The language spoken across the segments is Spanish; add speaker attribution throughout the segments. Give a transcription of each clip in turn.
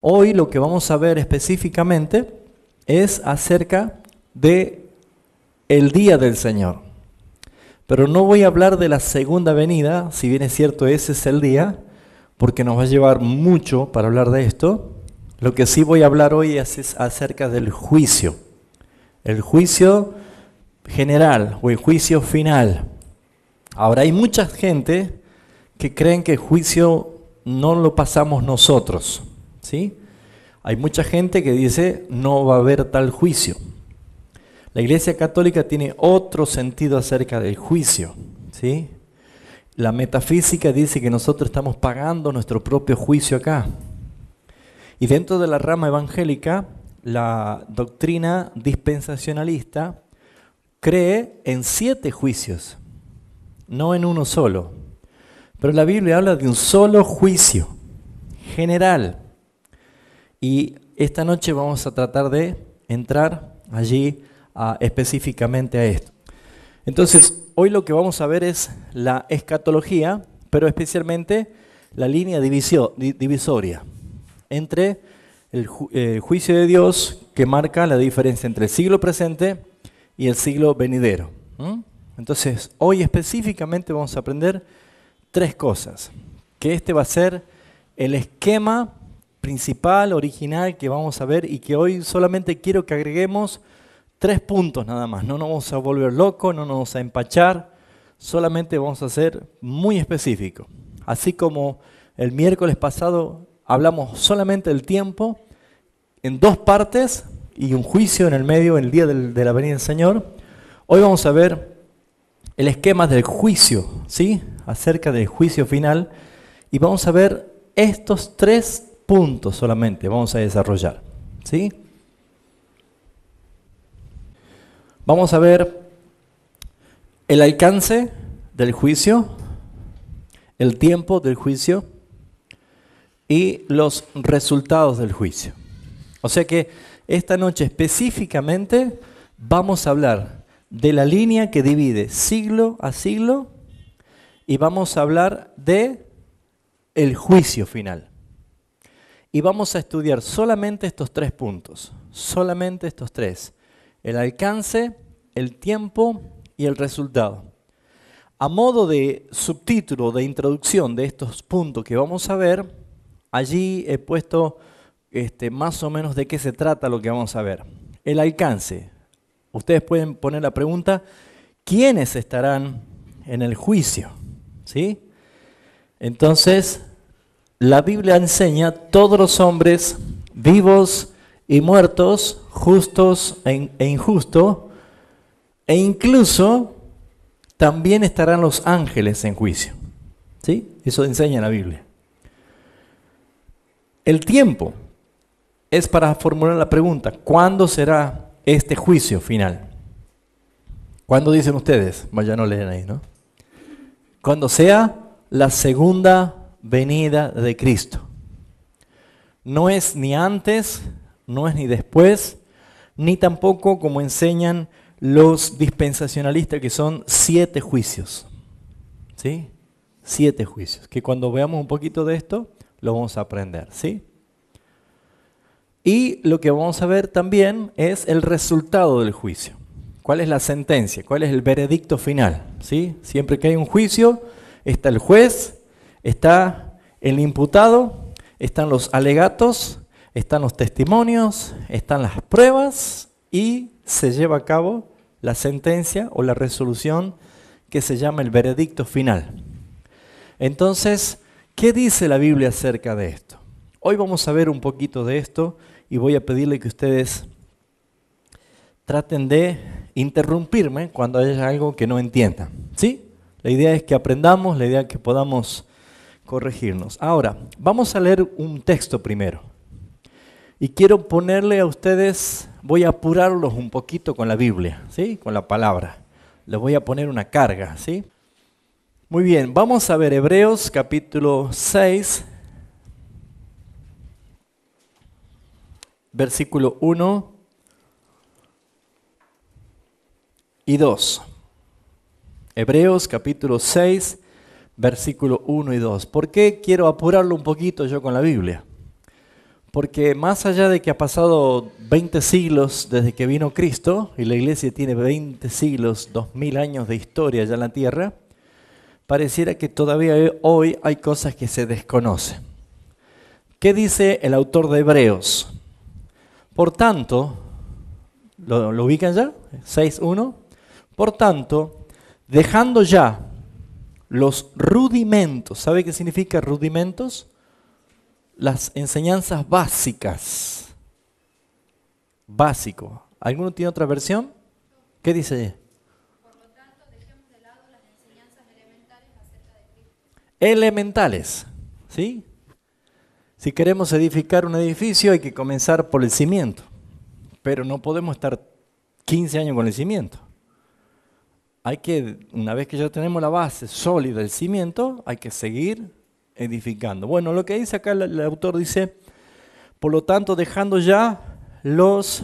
Speaker 1: Hoy lo que vamos a ver específicamente es acerca de el día del Señor. Pero no voy a hablar de la segunda venida, si bien es cierto ese es el día, porque nos va a llevar mucho para hablar de esto. Lo que sí voy a hablar hoy es acerca del juicio. El juicio general o el juicio final. Ahora hay mucha gente que creen que el juicio no lo pasamos nosotros, ¿sí? Hay mucha gente que dice no va a haber tal juicio. La Iglesia Católica tiene otro sentido acerca del juicio, ¿sí? La metafísica dice que nosotros estamos pagando nuestro propio juicio acá. Y dentro de la rama evangélica, la doctrina dispensacionalista cree en 7 juicios, no en uno solo. Pero la Biblia habla de un solo juicio general. Y esta noche vamos a tratar de entrar allí específicamente a esto. Entonces, hoy lo que vamos a ver es la escatología, pero especialmente la línea divisoria entre el juicio de Dios que marca la diferencia entre el siglo presente y el siglo venidero. Entonces, hoy específicamente vamos a aprender 3 cosas, que este va a ser el esquema principal, original que vamos a ver y que hoy solamente quiero que agreguemos 3 puntos nada más. No nos vamos a volver locos, no nos vamos a empachar, solamente vamos a ser muy específicos. Así como el miércoles pasado hablamos solamente del tiempo en 2 partes y un juicio en el medio, en el día de la venida del Señor, hoy vamos a ver el esquema del juicio, ¿sí? Acerca del juicio final, y vamos a ver estos 3 puntos solamente, vamos a desarrollar, ¿sí? Vamos a ver el alcance del juicio, el tiempo del juicio y los resultados del juicio. O sea que esta noche específicamente vamos a hablar de la línea que divide siglo a siglo y vamos a hablar de el juicio final. Y vamos a estudiar solamente estos 3 puntos, solamente estos 3. El alcance, el tiempo y el resultado. A modo de subtítulo, de introducción de estos puntos que vamos a ver, allí he puesto más o menos de qué se trata lo que vamos a ver. El alcance. Ustedes pueden poner la pregunta, ¿quiénes estarán en el juicio? ¿Sí? Entonces, la Biblia enseña todos los hombres vivos y muertos, justos e injustos, e incluso también estarán los ángeles en juicio. ¿Sí? Eso enseña la Biblia. El tiempo es para formular la pregunta, ¿cuándo será este juicio final? ¿Cuándo dicen ustedes? Vaya, no leen ahí, ¿no? Cuando sea la segunda venida de Cristo. No es ni antes, no es ni después, ni tampoco como enseñan los dispensacionalistas, que son 7 juicios. ¿Sí? 7 juicios, que cuando veamos un poquito de esto, lo vamos a aprender, ¿sí? Y lo que vamos a ver también es el resultado del juicio. ¿Cuál es la sentencia? ¿Cuál es el veredicto final? ¿Sí? Siempre que hay un juicio, está el juez, está el imputado, están los alegatos, están los testimonios, están las pruebas y se lleva a cabo la sentencia o la resolución que se llama el veredicto final. Entonces, ¿qué dice la Biblia acerca de esto? Hoy vamos a ver un poquito de esto y voy a pedirle que ustedes traten de interrumpirme cuando haya algo que no entiendan, ¿sí? La idea es que aprendamos, la idea es que podamos corregirnos. Ahora, vamos a leer un texto primero. Y quiero ponerle a ustedes, voy a apurarlos un poquito con la Biblia, ¿sí? Con la palabra. Les voy a poner una carga, ¿sí? Muy bien, vamos a ver Hebreos capítulo 6, versículo 1 y 2. Hebreos capítulo 6, versículo 1 y 2. ¿Por qué quiero apurarlo un poquito yo con la Biblia? Porque más allá de que ha pasado 20 siglos desde que vino Cristo, y la iglesia tiene 20 siglos, 2000 años de historia ya en la tierra, pareciera que todavía hoy hay cosas que se desconocen. ¿Qué dice el autor de Hebreos? Por tanto, ¿lo ubican ya? 6.1. Por tanto, dejando ya los rudimentos, ¿sabe qué significa rudimentos? Las enseñanzas básicas. Básico. ¿Alguno tiene otra versión? ¿Qué dice ahí?
Speaker 2: Por lo tanto, dejemos de lado las enseñanzas elementales acerca de Cristo.
Speaker 1: Elementales, ¿sí? Si queremos edificar un edificio hay que comenzar por el cimiento, pero no podemos estar 15 años con el cimiento. Hay que, una vez que ya tenemos la base sólida del cimiento, hay que seguir edificando. Bueno, lo que dice acá el autor dice, por lo tanto, dejando ya los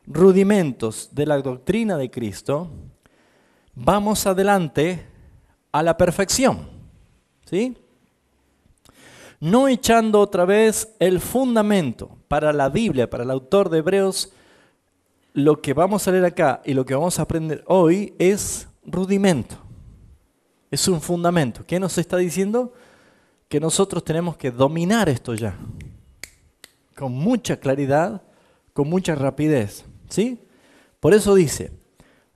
Speaker 1: rudimentos de la doctrina de Cristo, vamos adelante a la perfección, ¿sí? No echando otra vez el fundamento para la Biblia, para el autor de Hebreos, lo que vamos a leer acá y lo que vamos a aprender hoy es rudimento, es un fundamento. ¿Qué nos está diciendo? Que nosotros tenemos que dominar esto ya, con mucha claridad, con mucha rapidez, ¿sí? Por eso dice,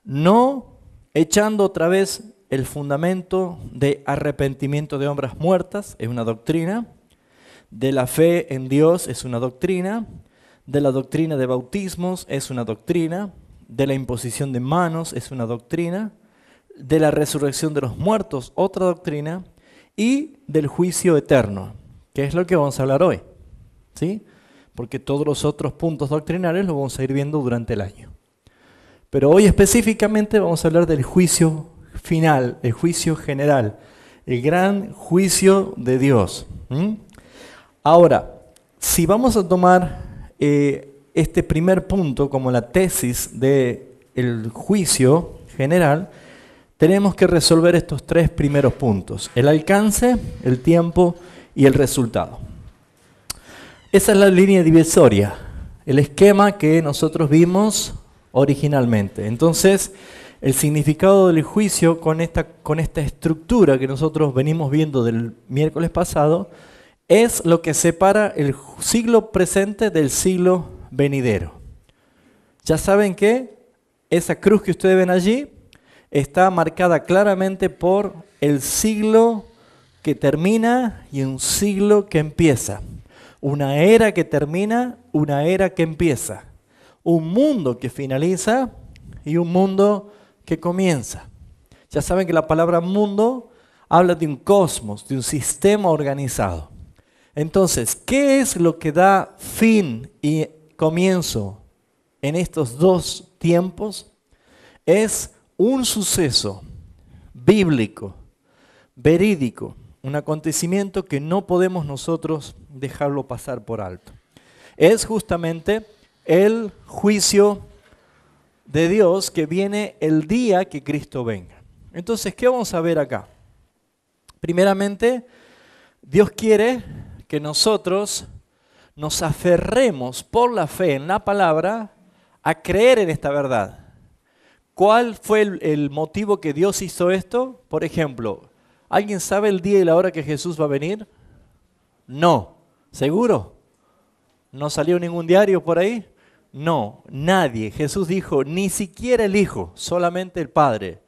Speaker 1: no echando otra vez el fundamento de arrepentimiento de obras muertas, es una doctrina, de la fe en Dios es una doctrina, de la doctrina de bautismos es una doctrina, de la imposición de manos es una doctrina, de la resurrección de los muertos otra doctrina y del juicio eterno, que es lo que vamos a hablar hoy, ¿sí? Porque todos los otros puntos doctrinales los vamos a ir viendo durante el año. Pero hoy específicamente vamos a hablar del juicio final, el juicio general, el gran juicio de Dios. Ahora, si vamos a tomar este primer punto como la tesis del juicio general, tenemos que resolver estos tres primeros puntos: el alcance, el tiempo y el resultado. Esa es la línea divisoria, el esquema que nosotros vimos originalmente. Entonces, el significado del juicio con esta estructura que nosotros venimos viendo del miércoles pasado es lo que separa el siglo presente del siglo venidero. Ya saben que esa cruz que ustedes ven allí está marcada claramente por el siglo que termina y un siglo que empieza. Una era que termina, una era que empieza. Un mundo que finaliza y un mundo que comienza. Ya saben que la palabra mundo habla de un cosmos, de un sistema organizado. Entonces, ¿qué es lo que da fin y comienzo en estos dos tiempos? Es un suceso bíblico, verídico, un acontecimiento que no podemos nosotros dejarlo pasar por alto. Es justamente el juicio de Dios que viene el día que Cristo venga. Entonces, ¿qué vamos a ver acá? Primeramente, Dios quiere que nosotros nos aferremos por la fe en la palabra a creer en esta verdad. ¿Cuál fue el motivo que Dios hizo esto? Por ejemplo, ¿alguien sabe el día y la hora que Jesús va a venir? No. ¿Seguro? ¿No salió ningún diario por ahí? No, nadie. Jesús dijo, ni siquiera el Hijo, solamente el Padre.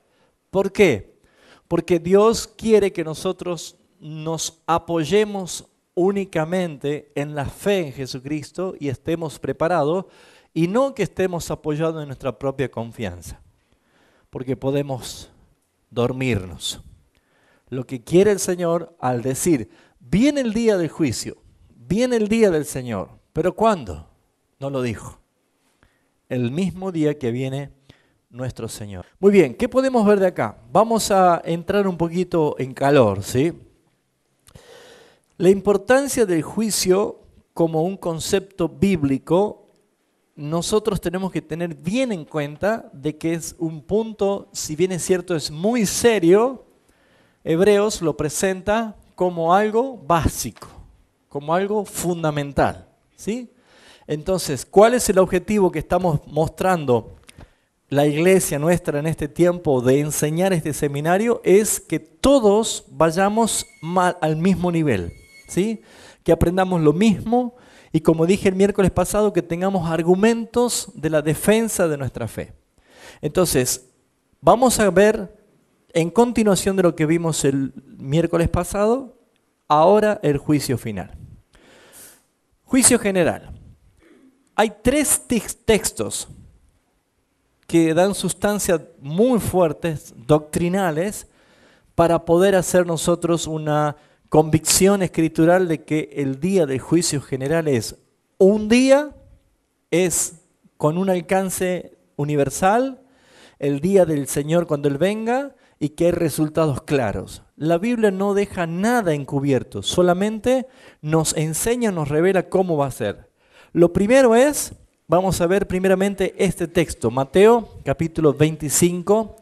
Speaker 1: ¿Por qué? Porque Dios quiere que nosotros nos apoyemos únicamente en la fe en Jesucristo y estemos preparados, y no que estemos apoyados en nuestra propia confianza, porque podemos dormirnos. Lo que quiere el Señor al decir, viene el día del juicio, viene el día del Señor, ¿pero cuándo? No lo dijo. El mismo día que viene nuestro Señor. Muy bien, ¿qué podemos ver de acá? Vamos a entrar un poquito en calor, ¿sí? La importancia del juicio como un concepto bíblico, nosotros tenemos que tener bien en cuenta de que es un punto, si bien es cierto, es muy serio. Hebreos lo presenta como algo básico, como algo fundamental, ¿Sí? Entonces, ¿cuál es el objetivo que estamos mostrando la iglesia nuestra en este tiempo de enseñar este seminario? Es que todos vayamos al mismo nivel, ¿sí? Que aprendamos lo mismo y, como dije el miércoles pasado, que tengamos argumentos de la defensa de nuestra fe. Entonces, vamos a ver en continuación de lo que vimos el miércoles pasado, ahora el juicio final. Juicio general. Hay tres textos que dan sustancias muy fuertes, doctrinales, para poder hacer nosotros una convicción escritural de que el día del juicio general es un día, es con un alcance universal, el día del Señor cuando Él venga, y que hay resultados claros. La Biblia no deja nada encubierto, solamente nos enseña, nos revela cómo va a ser. Lo primero es, vamos a ver primeramente este texto, Mateo capítulo 25,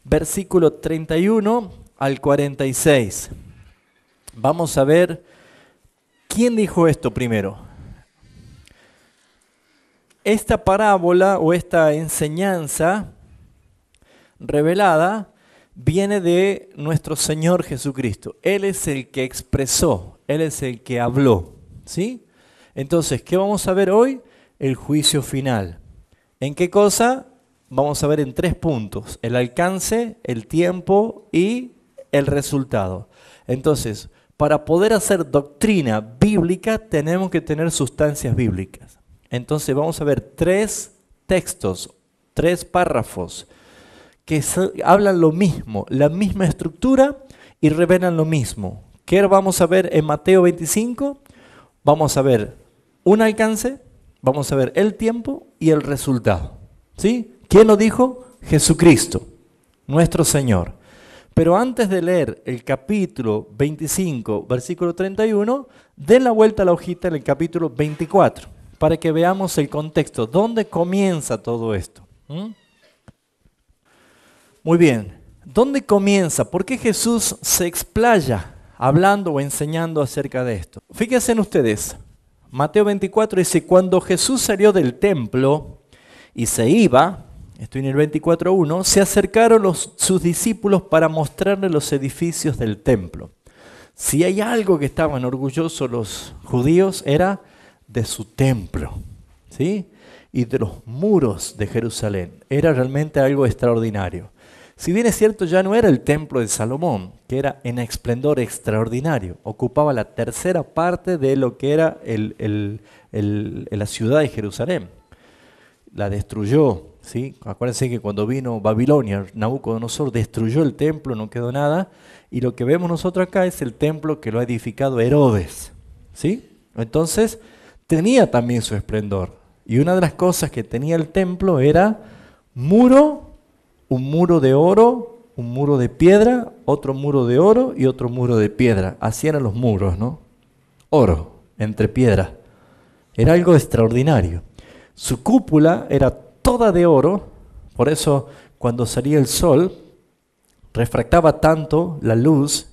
Speaker 1: versículo 31 al 46. Vamos a ver quién dijo esto primero. Esta parábola o esta enseñanza revelada viene de nuestro Señor Jesucristo. Él es el que expresó, Él es el que habló, ¿sí? Entonces, ¿qué vamos a ver hoy? El juicio final. ¿En qué cosa? Vamos a ver en 3 puntos: el alcance, el tiempo y el resultado. Entonces, para poder hacer doctrina bíblica tenemos que tener sustancias bíblicas. Entonces vamos a ver 3 textos, 3 párrafos que hablan lo mismo, la misma estructura y revelan lo mismo. ¿Qué vamos a ver en Mateo 25? Vamos a ver un alcance, vamos a ver el tiempo y el resultado. ¿Sí? ¿Quién lo dijo? Jesucristo, nuestro Señor. Pero antes de leer el capítulo 25, versículo 31, den la vuelta a la hojita en el capítulo 24, para que veamos el contexto, dónde comienza todo esto. Muy bien, ¿dónde comienza? ¿Por qué Jesús se explaya hablando o enseñando acerca de esto? Fíjense en ustedes, Mateo 24 dice, cuando Jesús salió del templo y se iba, estoy en el 24:1, se acercaron sus discípulos para mostrarle los edificios del templo. Si hay algo que estaban orgullosos los judíos era de su templo, ¿sí? Y de los muros de Jerusalén. Era realmente algo extraordinario. Si bien es cierto, ya no era el templo de Salomón, que era en esplendor extraordinario. Ocupaba la 3ª parte de lo que era la ciudad de Jerusalén. La destruyó, ¿sí? Acuérdense que cuando vino Babilonia, Nabucodonosor destruyó el templo, no quedó nada. Y lo que vemos nosotros acá es el templo que lo ha edificado Herodes, ¿sí? Entonces, tenía también su esplendor. Y una de las cosas que tenía el templo era un muro de oro, un muro de piedra, otro muro de oro y otro muro de piedra. Así eran los muros, ¿no? Oro, entre piedras. Era algo extraordinario. Su cúpula era toda de oro, por eso cuando salía el sol, refractaba tanto la luz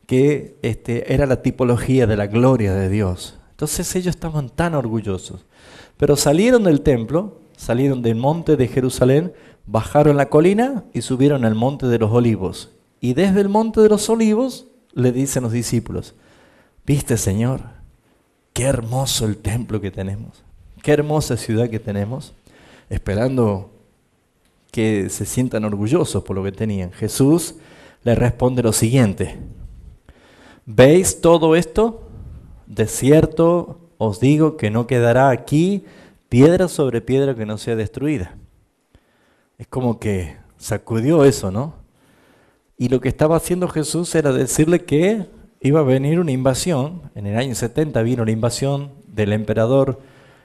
Speaker 1: que era la tipología de la gloria de Dios. Entonces ellos estaban tan orgullosos. Pero salieron del templo, salieron del monte de Jerusalén, bajaron la colina y subieron al monte de los olivos. Y desde el monte de los olivos le dicen los discípulos, ¿viste, Señor? Qué hermoso el templo que tenemos, qué hermosa ciudad que tenemos, esperando que se sientan orgullosos por lo que tenían. Jesús le responde lo siguiente, ¿veis todo esto? De cierto os digo que no quedará aquí piedra sobre piedra que no sea destruida. Es como que sacudió eso, ¿no? Y lo que estaba haciendo Jesús era decirle que iba a venir una invasión. En el año 70 vino la invasión del emperador,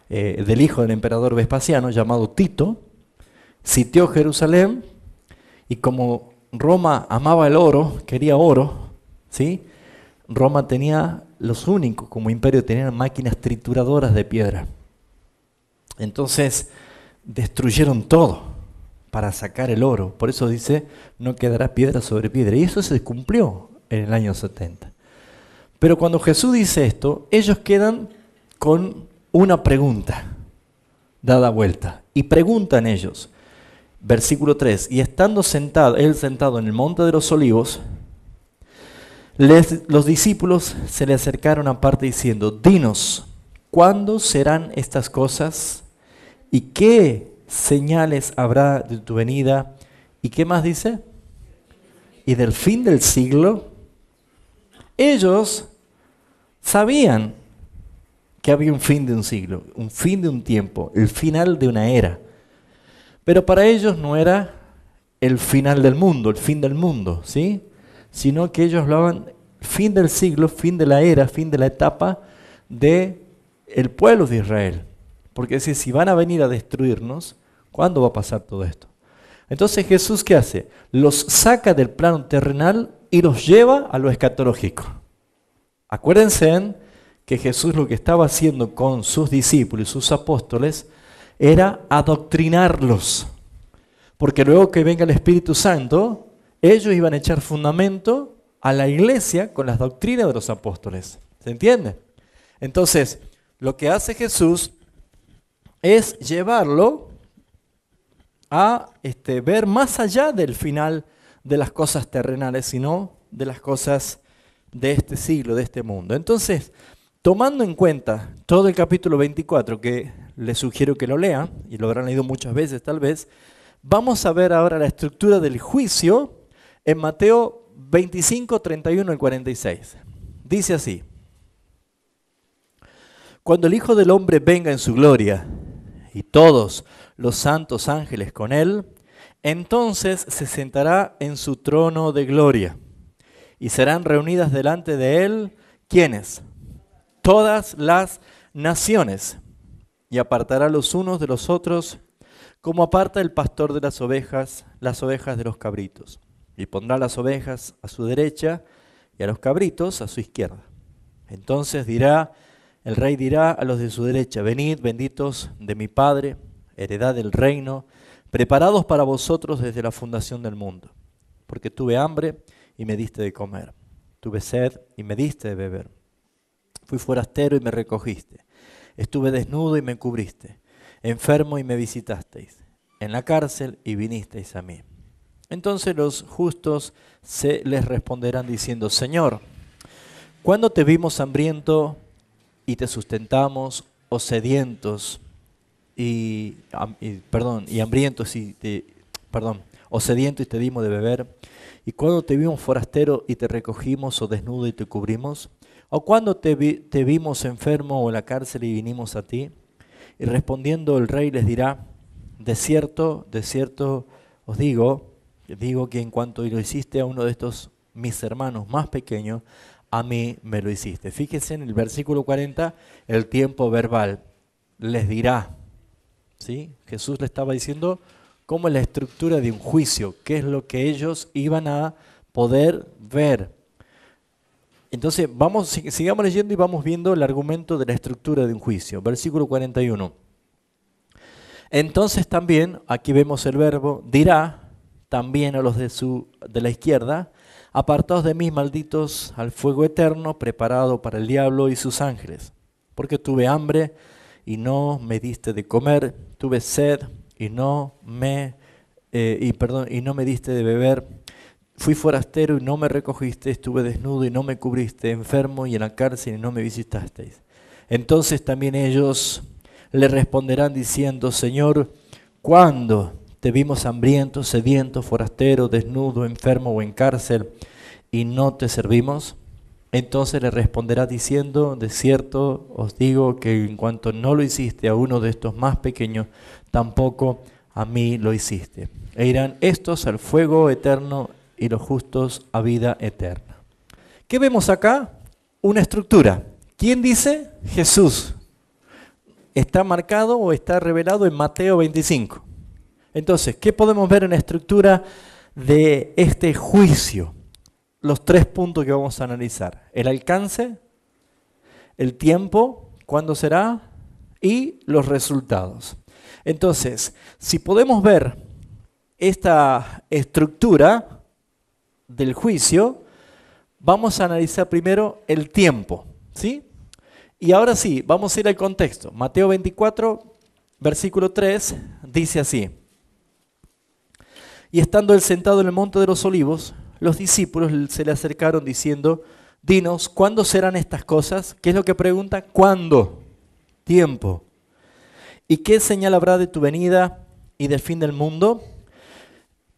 Speaker 1: del hijo del emperador Vespasiano, llamado Tito. Sitió Jerusalén y como Roma amaba el oro, quería oro, ¿sí? Roma tenía, los únicos como imperio tenían máquinas trituradoras de piedra. Entonces destruyeron todo para sacar el oro. Por eso dice, no quedará piedra sobre piedra. Y eso se cumplió en el año 70. Pero cuando Jesús dice esto, ellos quedan con una pregunta dada vuelta. Y preguntan ellos, versículo 3, y estando él sentado en el monte de los olivos, los discípulos se le acercaron aparte diciendo, dinos, ¿cuándo serán estas cosas? ¿Y qué señales habrá de tu venida? ¿Y qué más dice? ¿Y del fin del siglo? Ellos sabían que había un fin de un siglo, un fin de un tiempo, el final de una era. Pero para ellos no era el final del mundo, el fin del mundo, ¿sí? Sino que ellos hablaban fin del siglo, fin de la era, fin de la etapa del pueblo de Israel. Porque si van a venir a destruirnos, ¿cuándo va a pasar todo esto? Entonces Jesús, ¿qué hace? Los saca del plano terrenal y los lleva a lo escatológico. Acuérdense que Jesús lo que estaba haciendo con sus discípulos y sus apóstoles era adoctrinarlos. Porque luego que venga el Espíritu Santo, ellos iban a echar fundamento a la iglesia con las doctrinas de los apóstoles. ¿Se entiende? Entonces, lo que hace Jesús es llevarlo a ver más allá del final de las cosas terrenales, sino de las cosas de este siglo, de este mundo. Entonces, tomando en cuenta todo el capítulo 24, que les sugiero que lo lean, y lo habrán leído muchas veces tal vez, vamos a ver ahora la estructura del juicio en Mateo 25, 31 y 46. Dice así: cuando el Hijo del Hombre venga en su gloria, y todos los santos ángeles con él, entonces se sentará en su trono de gloria, y serán reunidas delante de él, ¿quiénes? Todas las naciones, y apartará los unos de los otros, como aparta el pastor de las ovejas de los cabritos, y pondrá las ovejas a su derecha y a los cabritos a su izquierda. Entonces el rey dirá a los de su derecha: venid, benditos de mi Padre, heredad del reino, preparados para vosotros desde la fundación del mundo. Porque tuve hambre y me diste de comer, tuve sed y me diste de beber, fui forastero y me recogiste, estuve desnudo y me cubriste, enfermo y me visitasteis, en la cárcel y vinisteis a mí. Entonces los justos les responderán diciendo: Señor, ¿cuándo te vimos hambriento y te sustentamos, o sedientos o sediento y te dimos de beber? ¿Y cuándo te vimos forastero y te recogimos, o desnudo y te cubrimos? ¿O cuándo te vimos enfermo o en la cárcel y vinimos a ti? Y respondiendo el rey les dirá: de cierto os digo que en cuanto lo hiciste a uno de estos mis hermanos más pequeños, a mí me lo hiciste. Fíjense en el versículo 40, el tiempo verbal. Les dirá, ¿sí? Jesús le estaba diciendo cómo es la estructura de un juicio, qué es lo que ellos iban a poder ver. Entonces, sigamos leyendo y vamos viendo el argumento de la estructura de un juicio. Versículo 41. Entonces también, aquí vemos el verbo, dirá también a los de la izquierda: apartaos de mí, malditos, al fuego eterno, preparado para el diablo y sus ángeles. Porque tuve hambre y no me diste de comer, tuve sed y no me diste de beber, fui forastero y no me recogiste, estuve desnudo y no me cubriste, enfermo y en la cárcel y no me visitasteis. Entonces también ellos le responderán diciendo: Señor, ¿cuándo te vimos hambriento, sediento, forastero, desnudo, enfermo o en cárcel y no te servimos? Entonces le responderá diciendo: de cierto os digo que en cuanto no lo hiciste a uno de estos más pequeños, tampoco a mí lo hiciste. E irán estos al fuego eterno y los justos a vida eterna. ¿Qué vemos acá? Una estructura. ¿Quién dice? Jesús. Está marcado o está revelado en Mateo 25. Entonces, ¿qué podemos ver en la estructura de este juicio? Los 3 puntos que vamos a analizar: el alcance, el tiempo, cuándo será, y los resultados. Entonces, si podemos ver esta estructura del juicio, vamos a analizar primero el tiempo, ¿sí? Y ahora sí, vamos a ir al contexto. Mateo 24, versículo 3, dice así. Y estando él sentado en el monte de los olivos, los discípulos se le acercaron diciendo, dinos, ¿cuándo serán estas cosas? ¿Qué es lo que pregunta? ¿Cuándo? Tiempo. ¿Y qué señal habrá de tu venida y del fin del mundo?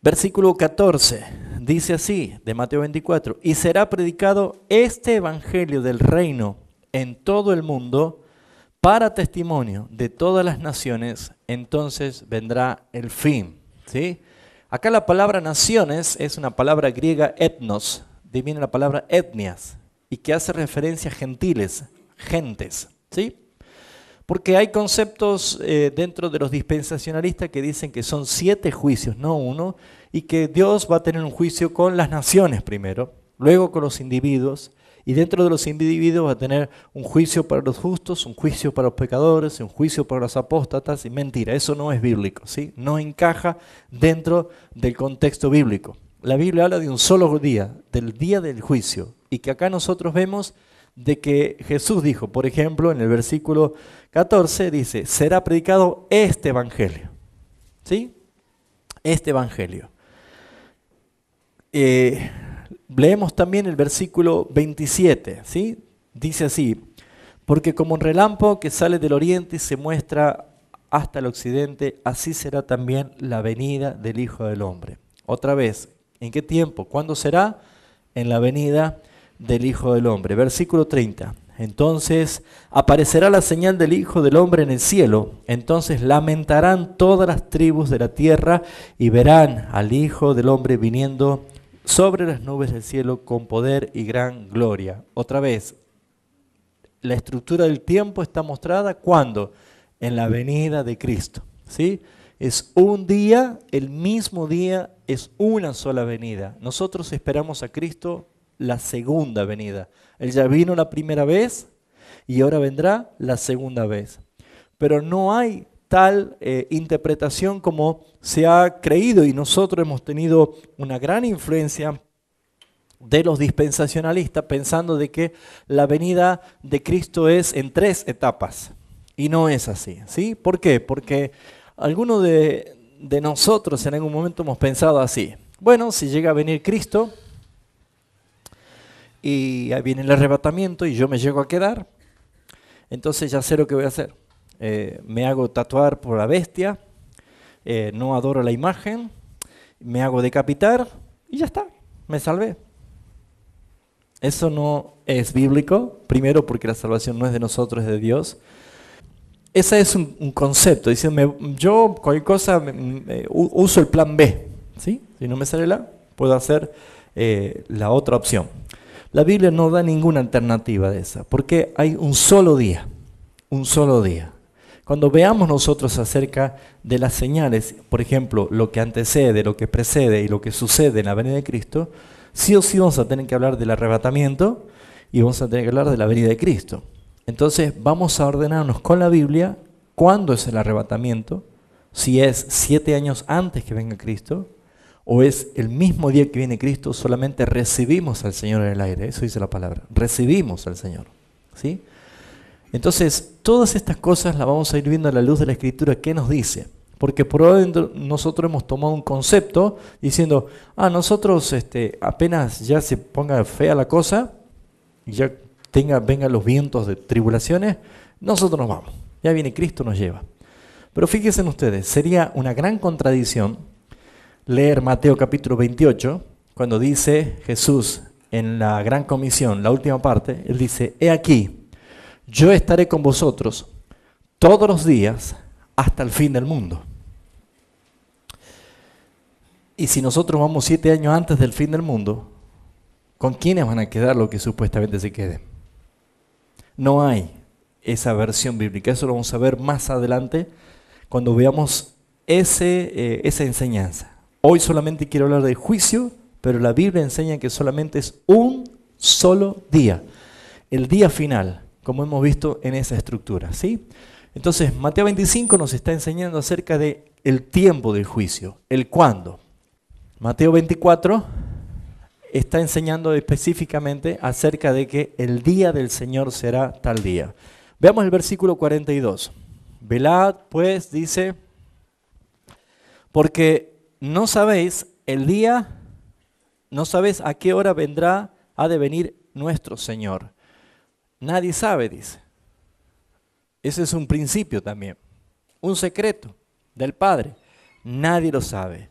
Speaker 1: Versículo 14, dice así, de Mateo 24, y será predicado este evangelio del reino en todo el mundo para testimonio de todas las naciones, entonces vendrá el fin. ¿Sí? Acá la palabra naciones es una palabra griega etnos, de viene la palabra etnias, y que hace referencia a gentiles, gentes. ¿Sí? Porque hay conceptos dentro de los dispensacionalistas que dicen que son 7 juicios, no uno, y que Dios va a tener un juicio con las naciones primero, luego con los individuos, y dentro de los individuos va a tener un juicio para los justos, un juicio para los pecadores, un juicio para los apóstatas, y mentira, eso no es bíblico, ¿sí? No encaja dentro del contexto bíblico. La Biblia habla de un solo día, del día del juicio, y que acá nosotros vemos de que Jesús dijo, por ejemplo, en el versículo 14, dice, será predicado este evangelio. ¿Sí? Este evangelio. Leemos también el versículo 27, ¿sí? Dice así, porque como un relámpago que sale del oriente y se muestra hasta el occidente, así será también la venida del Hijo del Hombre. Otra vez, ¿en qué tiempo? ¿Cuándo será? En la venida del Hijo del Hombre. Versículo 30. Entonces aparecerá la señal del Hijo del Hombre en el cielo. Entonces lamentarán todas las tribus de la tierra y verán al Hijo del Hombre viniendo sobre las nubes del cielo con poder y gran gloria. Otra vez, la estructura del tiempo está mostrada ¿cuándo? En la venida de Cristo. ¿Sí? Es un día, el mismo día, es una sola venida. Nosotros esperamos a Cristo la segunda venida. Él ya vino la primera vez y ahora vendrá la segunda vez. Pero no hay tal interpretación como se ha creído, y nosotros hemos tenido una gran influencia de los dispensacionalistas pensando de que la venida de Cristo es en 3 etapas, y no es así. ¿Sí? ¿Por qué? Porque algunos de nosotros en algún momento hemos pensado así. Bueno, si llega a venir Cristo y ahí viene el arrebatamiento y yo me llego a quedar, entonces ya sé lo que voy a hacer. Me hago tatuar por la bestia, no adoro la imagen, me hago decapitar y ya está, me salvé. Eso no es bíblico, primero porque la salvación no es de nosotros, es de Dios. Ese es un concepto, dice, yo cualquier cosa uso el plan B, ¿sí? Si no me sale la, puedo hacer la otra opción. La Biblia no da ninguna alternativa de esa, porque hay un solo día, un solo día. Cuando veamos nosotros acerca de las señales, por ejemplo, lo que antecede, lo que precede y lo que sucede en la venida de Cristo, sí o sí vamos a tener que hablar del arrebatamiento y vamos a tener que hablar de la venida de Cristo. Entonces vamos a ordenarnos con la Biblia cuándo es el arrebatamiento, si es 7 años antes que venga Cristo, o es el mismo día que viene Cristo, solamente recibimos al Señor en el aire. Eso dice la palabra, recibimos al Señor. ¿Sí? Entonces, todas estas cosas las vamos a ir viendo a la luz de la Escritura. ¿Qué nos dice? Porque probablemente nosotros hemos tomado un concepto diciendo, nosotros apenas ya se ponga fea la cosa, y ya vengan los vientos de tribulaciones, nosotros nos vamos. Ya viene Cristo, nos lleva. Pero fíjense ustedes, sería una gran contradicción leer Mateo capítulo 28, cuando dice Jesús en la gran comisión, la última parte, Él dice, he aquí, yo estaré con vosotros todos los días hasta el fin del mundo. Y si nosotros vamos 7 años antes del fin del mundo, ¿con quiénes van a quedar los que supuestamente se queden? No hay esa versión bíblica. Eso lo vamos a ver más adelante cuando veamos esa enseñanza. Hoy solamente quiero hablar del juicio, pero la Biblia enseña que solamente es un solo día, el día final, como hemos visto en esa estructura, ¿sí? Entonces, Mateo 25 nos está enseñando acerca de el tiempo del juicio, el cuándo. Mateo 24 está enseñando específicamente acerca de que el día del Señor será tal día. Veamos el versículo 42. Velad, pues, dice, porque no sabéis el día, no sabéis a qué hora vendrá, ha de venir nuestro Señor. Nadie sabe, dice. Ese es un principio también, un secreto del Padre. Nadie lo sabe.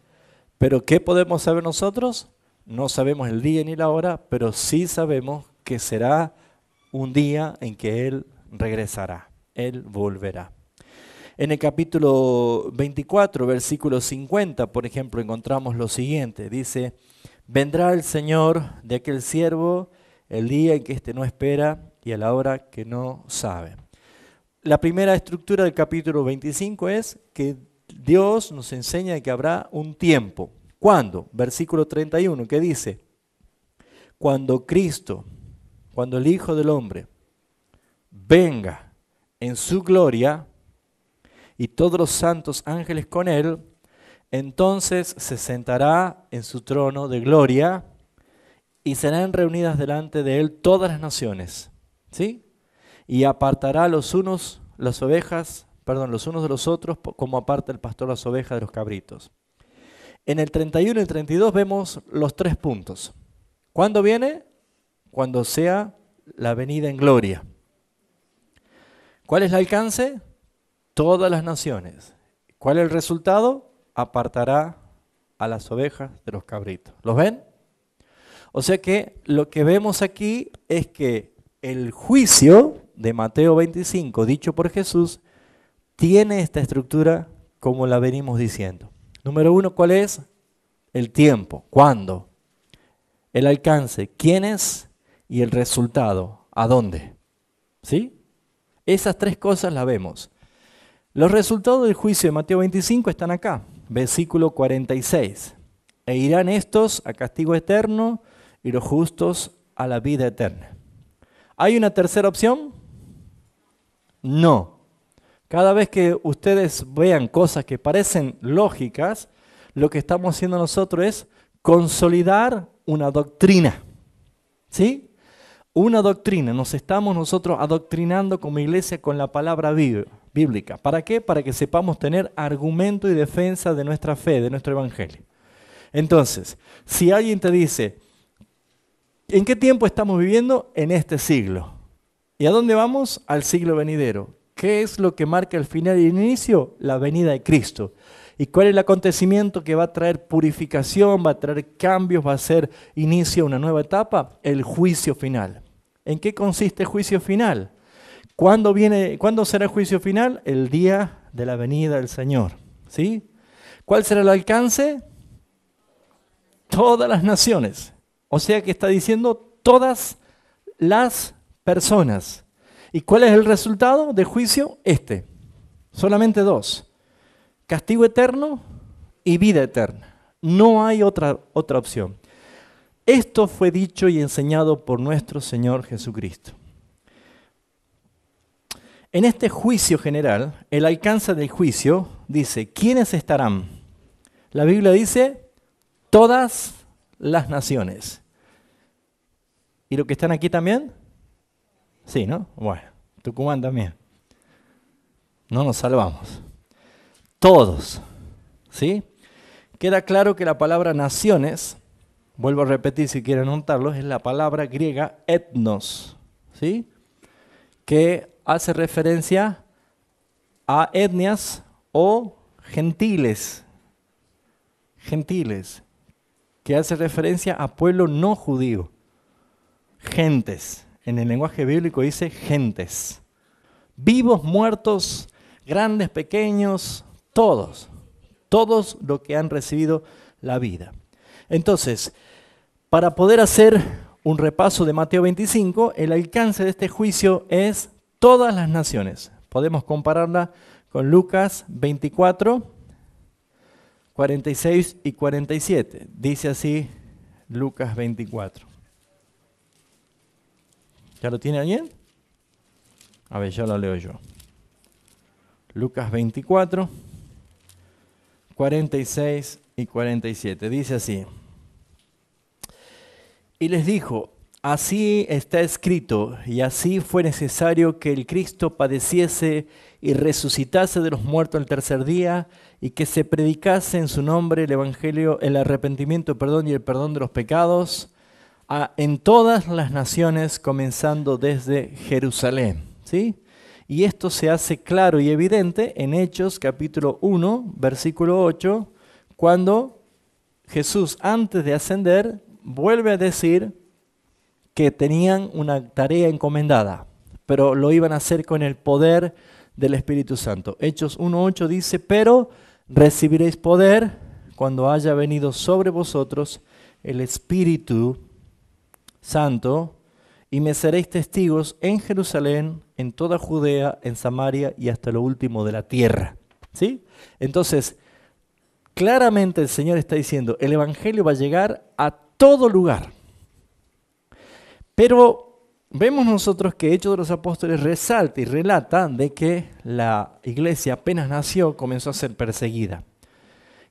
Speaker 1: Pero ¿qué podemos saber nosotros? No sabemos el día ni la hora, pero sí sabemos que será un día en que Él regresará, Él volverá. En el capítulo 24, versículo 50, por ejemplo, encontramos lo siguiente. Dice, vendrá el Señor de aquel siervo el día en que éste no espera y a la hora que no sabe. La primera estructura del capítulo 25 es que Dios nos enseña que habrá un tiempo. ¿Cuándo? Versículo 31, que dice, cuando Cristo, cuando el Hijo del Hombre venga en su gloria y todos los santos ángeles con él, entonces se sentará en su trono de gloria y serán reunidas delante de él todas las naciones, ¿sí? Y apartará los unos de los otros, como aparta el pastor las ovejas de los cabritos. En el 31 y el 32 vemos los 3 puntos. ¿Cuándo viene? Cuando sea la venida en gloria. ¿Cuál es el alcance? Todas las naciones. ¿Cuál es el resultado? Apartará a las ovejas de los cabritos. ¿Los ven? O sea que lo que vemos aquí es que el juicio de Mateo 25, dicho por Jesús, tiene esta estructura como la venimos diciendo. Número 1, ¿cuál es? El tiempo. ¿Cuándo? El alcance. ¿Quiénes? Y el resultado. ¿A dónde? ¿Sí? Esas 3 cosas las vemos. Los resultados del juicio de Mateo 25 están acá. Versículo 46. E irán estos a castigo eterno y los justos a la vida eterna. ¿Hay una tercera opción? No. Cada vez que ustedes vean cosas que parecen lógicas, lo que estamos haciendo nosotros es consolidar una doctrina. ¿Sí? Una doctrina. Nos estamos nosotros adoctrinando como iglesia con la palabra bíblica. ¿Para qué? Para que sepamos tener argumento y defensa de nuestra fe, de nuestro evangelio. Entonces, si alguien te dice, ¿en qué tiempo estamos viviendo? En este siglo. ¿Y a dónde vamos? Al siglo venidero. ¿Qué es lo que marca el final y el inicio? La venida de Cristo. ¿Y cuál es el acontecimiento que va a traer purificación, va a traer cambios, va a ser inicio a una nueva etapa? El juicio final. ¿En qué consiste el juicio final? ¿Cuándo será el juicio final? El día de la venida del Señor. ¿Sí? ¿Cuál será el alcance? Todas las naciones. O sea que está diciendo todas las personas. ¿Y cuál es el resultado del juicio? Solamente 2. Castigo eterno y vida eterna. No hay otra opción. Esto fue dicho y enseñado por nuestro Señor Jesucristo. En este juicio general, el alcance del juicio dice, ¿quiénes estarán? La Biblia dice, todas las naciones. ¿Y los que están aquí también? Sí, ¿no? Bueno, Tucumán también. No nos salvamos. Todos. ¿Sí? Queda claro que la palabra naciones, vuelvo a repetir si quieren anotarlo, es la palabra griega etnos. ¿Sí? Que hace referencia a etnias o gentiles. Gentiles. Que hace referencia a pueblo no judío. Gentes. En el lenguaje bíblico dice gentes. Vivos, muertos, grandes, pequeños, todos. Todos los que han recibido la vida. Entonces, para poder hacer un repaso de Mateo 25, el alcance de este juicio es todas las naciones. Podemos compararla con Lucas 24, 46 y 47. Dice así Lucas 24. ¿Ya lo tiene alguien? A ver, ya lo leo yo. Lucas 24, 46 y 47. Dice así. Y les dijo, así está escrito, y así fue necesario que el Cristo padeciese y resucitase de los muertos el tercer día, y que se predicase en su nombre el evangelio, el arrepentimiento, perdón, y el perdón de los pecados, en todas las naciones, comenzando desde Jerusalén. ¿Sí? Y esto se hace claro y evidente en Hechos capítulo 1, versículo 8, cuando Jesús, antes de ascender, vuelve a decir que tenían una tarea encomendada, pero lo iban a hacer con el poder del Espíritu Santo. Hechos 1:8 dice, pero recibiréis poder cuando haya venido sobre vosotros el Espíritu Santo, y me seréis testigos en Jerusalén, en toda Judea, en Samaria y hasta lo último de la tierra. ¿Sí? Entonces, claramente el Señor está diciendo, el Evangelio va a llegar a todo lugar. Pero vemos nosotros que Hechos de los Apóstoles resalta y relata de que la iglesia apenas nació, comenzó a ser perseguida.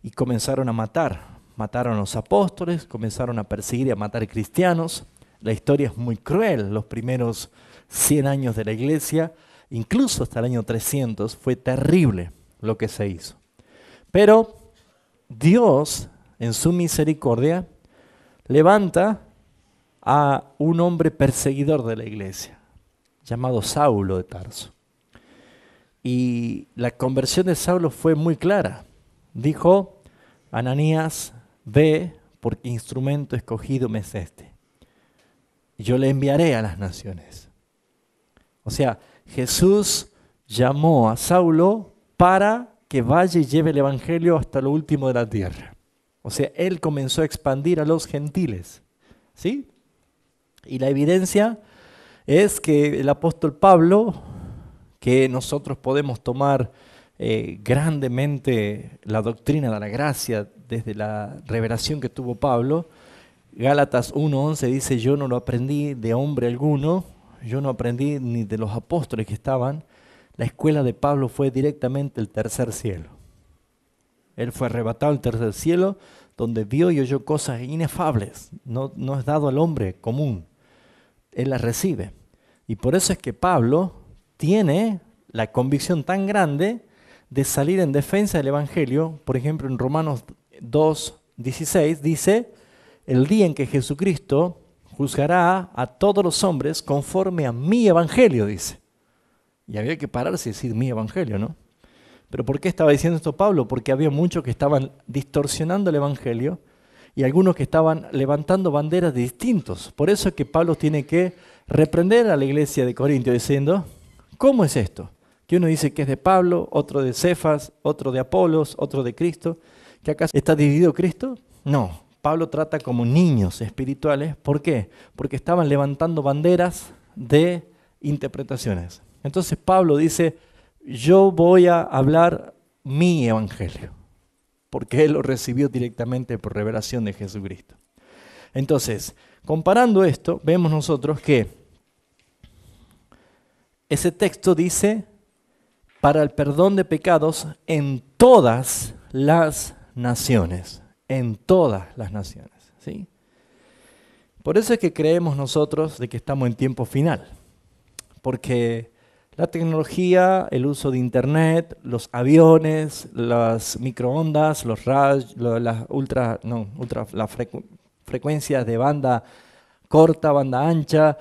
Speaker 1: Y comenzaron a matar. Mataron a los apóstoles, comenzaron a perseguir y a matar cristianos. La historia es muy cruel. Los primeros 100 años de la iglesia, incluso hasta el año 300, fue terrible lo que se hizo. Pero Dios, en su misericordia, levanta a un hombre perseguidor de la iglesia, llamado Saulo de Tarso. Y la conversión de Saulo fue muy clara. Dijo, Ananías, ve, porque instrumento escogido me es este. Yo le enviaré a las naciones. O sea, Jesús llamó a Saulo para que vaya y lleve el evangelio hasta lo último de la tierra. O sea, él comenzó a expandir a los gentiles. ¿Sí? Y la evidencia es que el apóstol Pablo, que nosotros podemos tomar grandemente la doctrina de la gracia desde la revelación que tuvo Pablo, Gálatas 1:11 dice, yo no lo aprendí de hombre alguno, yo no aprendí ni de los apóstoles que estaban. La escuela de Pablo fue directamente el tercer cielo. Él fue arrebatado al tercer cielo, donde vio y oyó cosas inefables. No es dado al hombre común. Él las recibe. Y por eso es que Pablo tiene la convicción tan grande de salir en defensa del evangelio. Por ejemplo, en Romanos 2:16 dice, el día en que Jesucristo juzgará a todos los hombres conforme a mi evangelio, dice. Y había que pararse y decir mi evangelio, ¿no? ¿Pero por qué estaba diciendo esto Pablo? Porque había muchos que estaban distorsionando el evangelio y algunos que estaban levantando banderas de distintos. Por eso es que Pablo tiene que reprender a la iglesia de Corintio diciendo, ¿cómo es esto? Que uno dice que es de Pablo, otro de Cefas, otro de Apolos, otro de Cristo. ¿Que acaso está dividido Cristo? No. Pablo trata como niños espirituales. ¿Por qué? Porque estaban levantando banderas de interpretaciones. Entonces Pablo dice, yo voy a hablar mi evangelio, porque él lo recibió directamente por revelación de Jesucristo. Entonces, comparando esto, vemos nosotros que ese texto dice, para el perdón de pecados en todas las naciones. En todas las naciones, ¿sí? Por eso es que creemos nosotros de que estamos en tiempo final, porque la tecnología, el uso de internet, los aviones, las microondas, los rayos, las frecuencias de banda corta, banda ancha,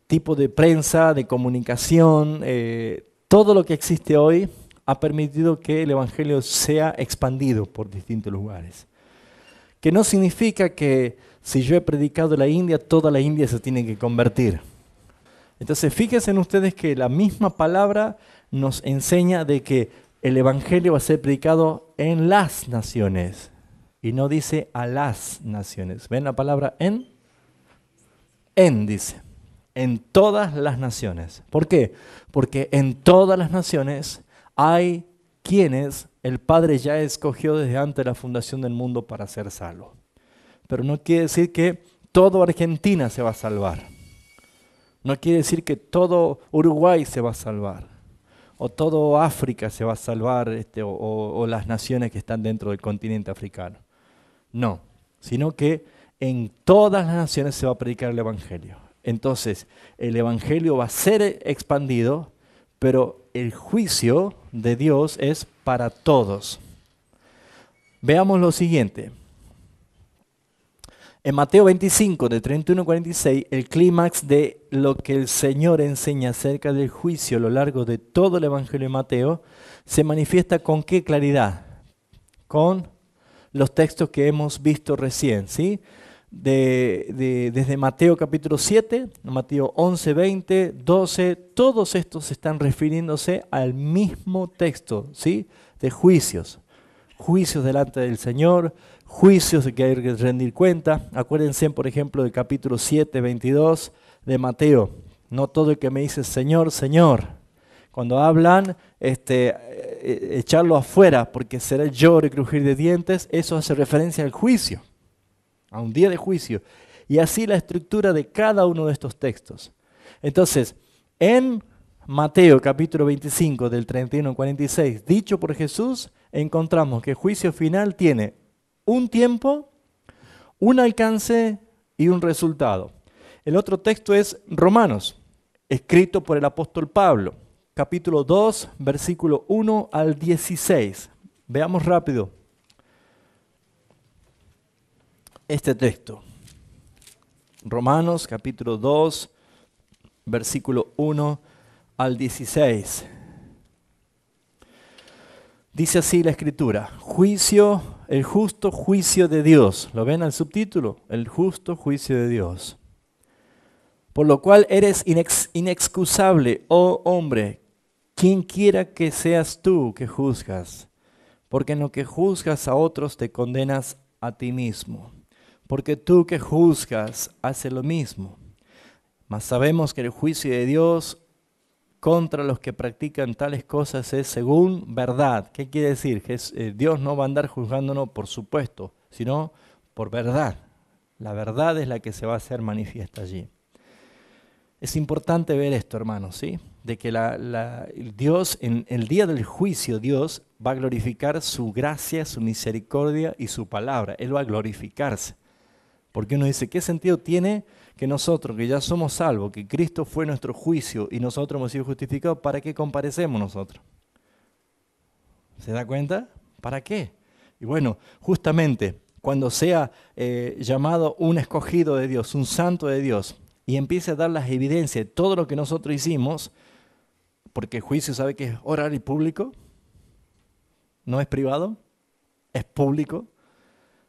Speaker 1: tipo de prensa, de comunicación, todo lo que existe hoy ha permitido que el evangelio sea expandido por distintos lugares. Que no significa que si yo he predicado en la India, toda la India se tiene que convertir. Entonces fíjense en ustedes que la misma palabra nos enseña de que el evangelio va a ser predicado en las naciones. Y no dice a las naciones. ¿Ven la palabra en? En dice. En todas las naciones. ¿Por qué? Porque en todas las naciones hay quienes el Padre ya escogió desde antes de la fundación del mundo para ser salvos. Pero no quiere decir que toda Argentina se va a salvar. No quiere decir que todo Uruguay se va a salvar. O todo África se va a salvar, o las naciones que están dentro del continente africano. No, sino que en todas las naciones se va a predicar el Evangelio. Entonces, el Evangelio va a ser expandido, pero el juicio de Dios es para todos. Veamos lo siguiente. En Mateo 25, de 31 a 46, el clímax de lo que el Señor enseña acerca del juicio a lo largo de todo el Evangelio de Mateo, se manifiesta con qué claridad, con los textos que hemos visto recién, ¿sí? Desde Mateo capítulo 7, Mateo 11, 20, 12, todos estos están refiriéndose al mismo texto, ¿sí? De juicios. Juicios delante del Señor, juicios de que hay que rendir cuenta. Acuérdense, por ejemplo, del capítulo 7, 22 de Mateo. No todo el que me dice Señor, Señor. Cuando hablan, echarlo afuera, porque será el lloro y crujir de dientes, eso hace referencia al juicio, a un día de juicio. Y así la estructura de cada uno de estos textos. Entonces, en Mateo capítulo 25 del 31 al 46, dicho por Jesús, encontramos que el juicio final tiene un tiempo, un alcance y un resultado. El otro texto es Romanos, escrito por el apóstol Pablo, capítulo 2, versículo 1 al 16. Veamos rápido este texto. Romanos capítulo 2, versículo 1 al 16. Dice así la Escritura: juicio, el justo juicio de Dios. ¿Lo ven al subtítulo? El justo juicio de Dios. Por lo cual eres inexcusable, oh hombre, quien quiera que seas tú que juzgas. Porque en lo que juzgas a otros te condenas a ti mismo. Porque tú que juzgas haces lo mismo. Mas sabemos que el juicio de Dios contra los que practican tales cosas es según verdad. ¿Qué quiere decir? Que Dios no va a andar juzgándonos por supuesto, sino por verdad. La verdad es la que se va a hacer manifiesta allí. Es importante ver esto, hermanos, ¿sí? De que Dios, en el día del juicio, Dios va a glorificar su gracia, su misericordia y su palabra. Él va a glorificarse. Porque uno dice, ¿qué sentido tiene que nosotros, que ya somos salvos, que Cristo fue nuestro juicio y nosotros hemos sido justificados, ¿para qué comparecemos nosotros? ¿Se da cuenta? ¿Para qué? Y bueno, justamente cuando sea llamado un escogido de Dios, un santo de Dios, y empiece a dar las evidencias de todo lo que nosotros hicimos, porque el juicio sabe que es oral y público, no es privado, es público.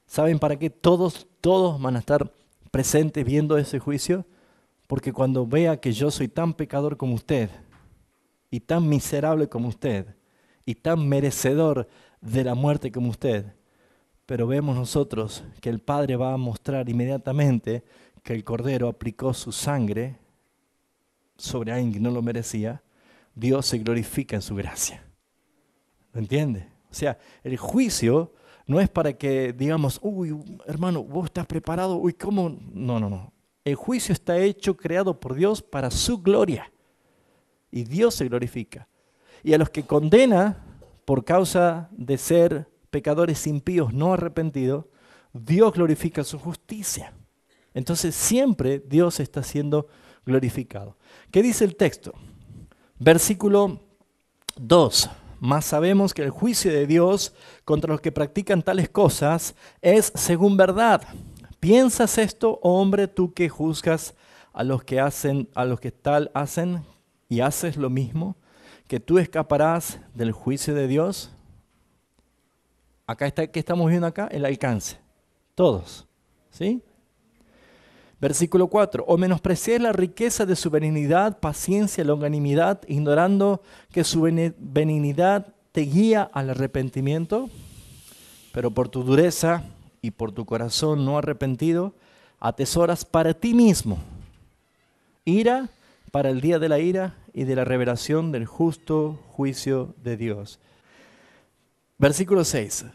Speaker 1: ¿Saben para qué todos van a estar presentes viendo ese juicio? Porque cuando vea que yo soy tan pecador como usted, y tan miserable como usted, y tan merecedor de la muerte como usted, pero vemos nosotros que el Padre va a mostrar inmediatamente que el Cordero aplicó su sangre sobre alguien que no lo merecía, Dios se glorifica en su gracia. ¿Lo entiende? O sea, el juicio no es para que digamos, uy, hermano, vos estás preparado, uy, ¿cómo? No. El juicio está hecho, creado por Dios para su gloria. Y Dios se glorifica. Y a los que condena por causa de ser pecadores impíos no arrepentidos, Dios glorifica su justicia. Entonces siempre Dios está siendo glorificado. ¿Qué dice el texto? Versículo 2. Mas sabemos que el juicio de Dios contra los que practican tales cosas es según verdad. ¿Piensas esto, oh hombre, tú que juzgas a los que tal hacen y haces lo mismo, que tú escaparás del juicio de Dios? Acá está, ¿qué estamos viendo acá? El alcance. Todos. ¿Sí? Versículo 4. O menospreciáis la riqueza de su benignidad, paciencia, longanimidad, ignorando que su benignidad te guía al arrepentimiento, pero por tu dureza y por tu corazón no arrepentido, atesoras para ti mismo ira para el día de la ira y de la revelación del justo juicio de Dios. Versículo 6.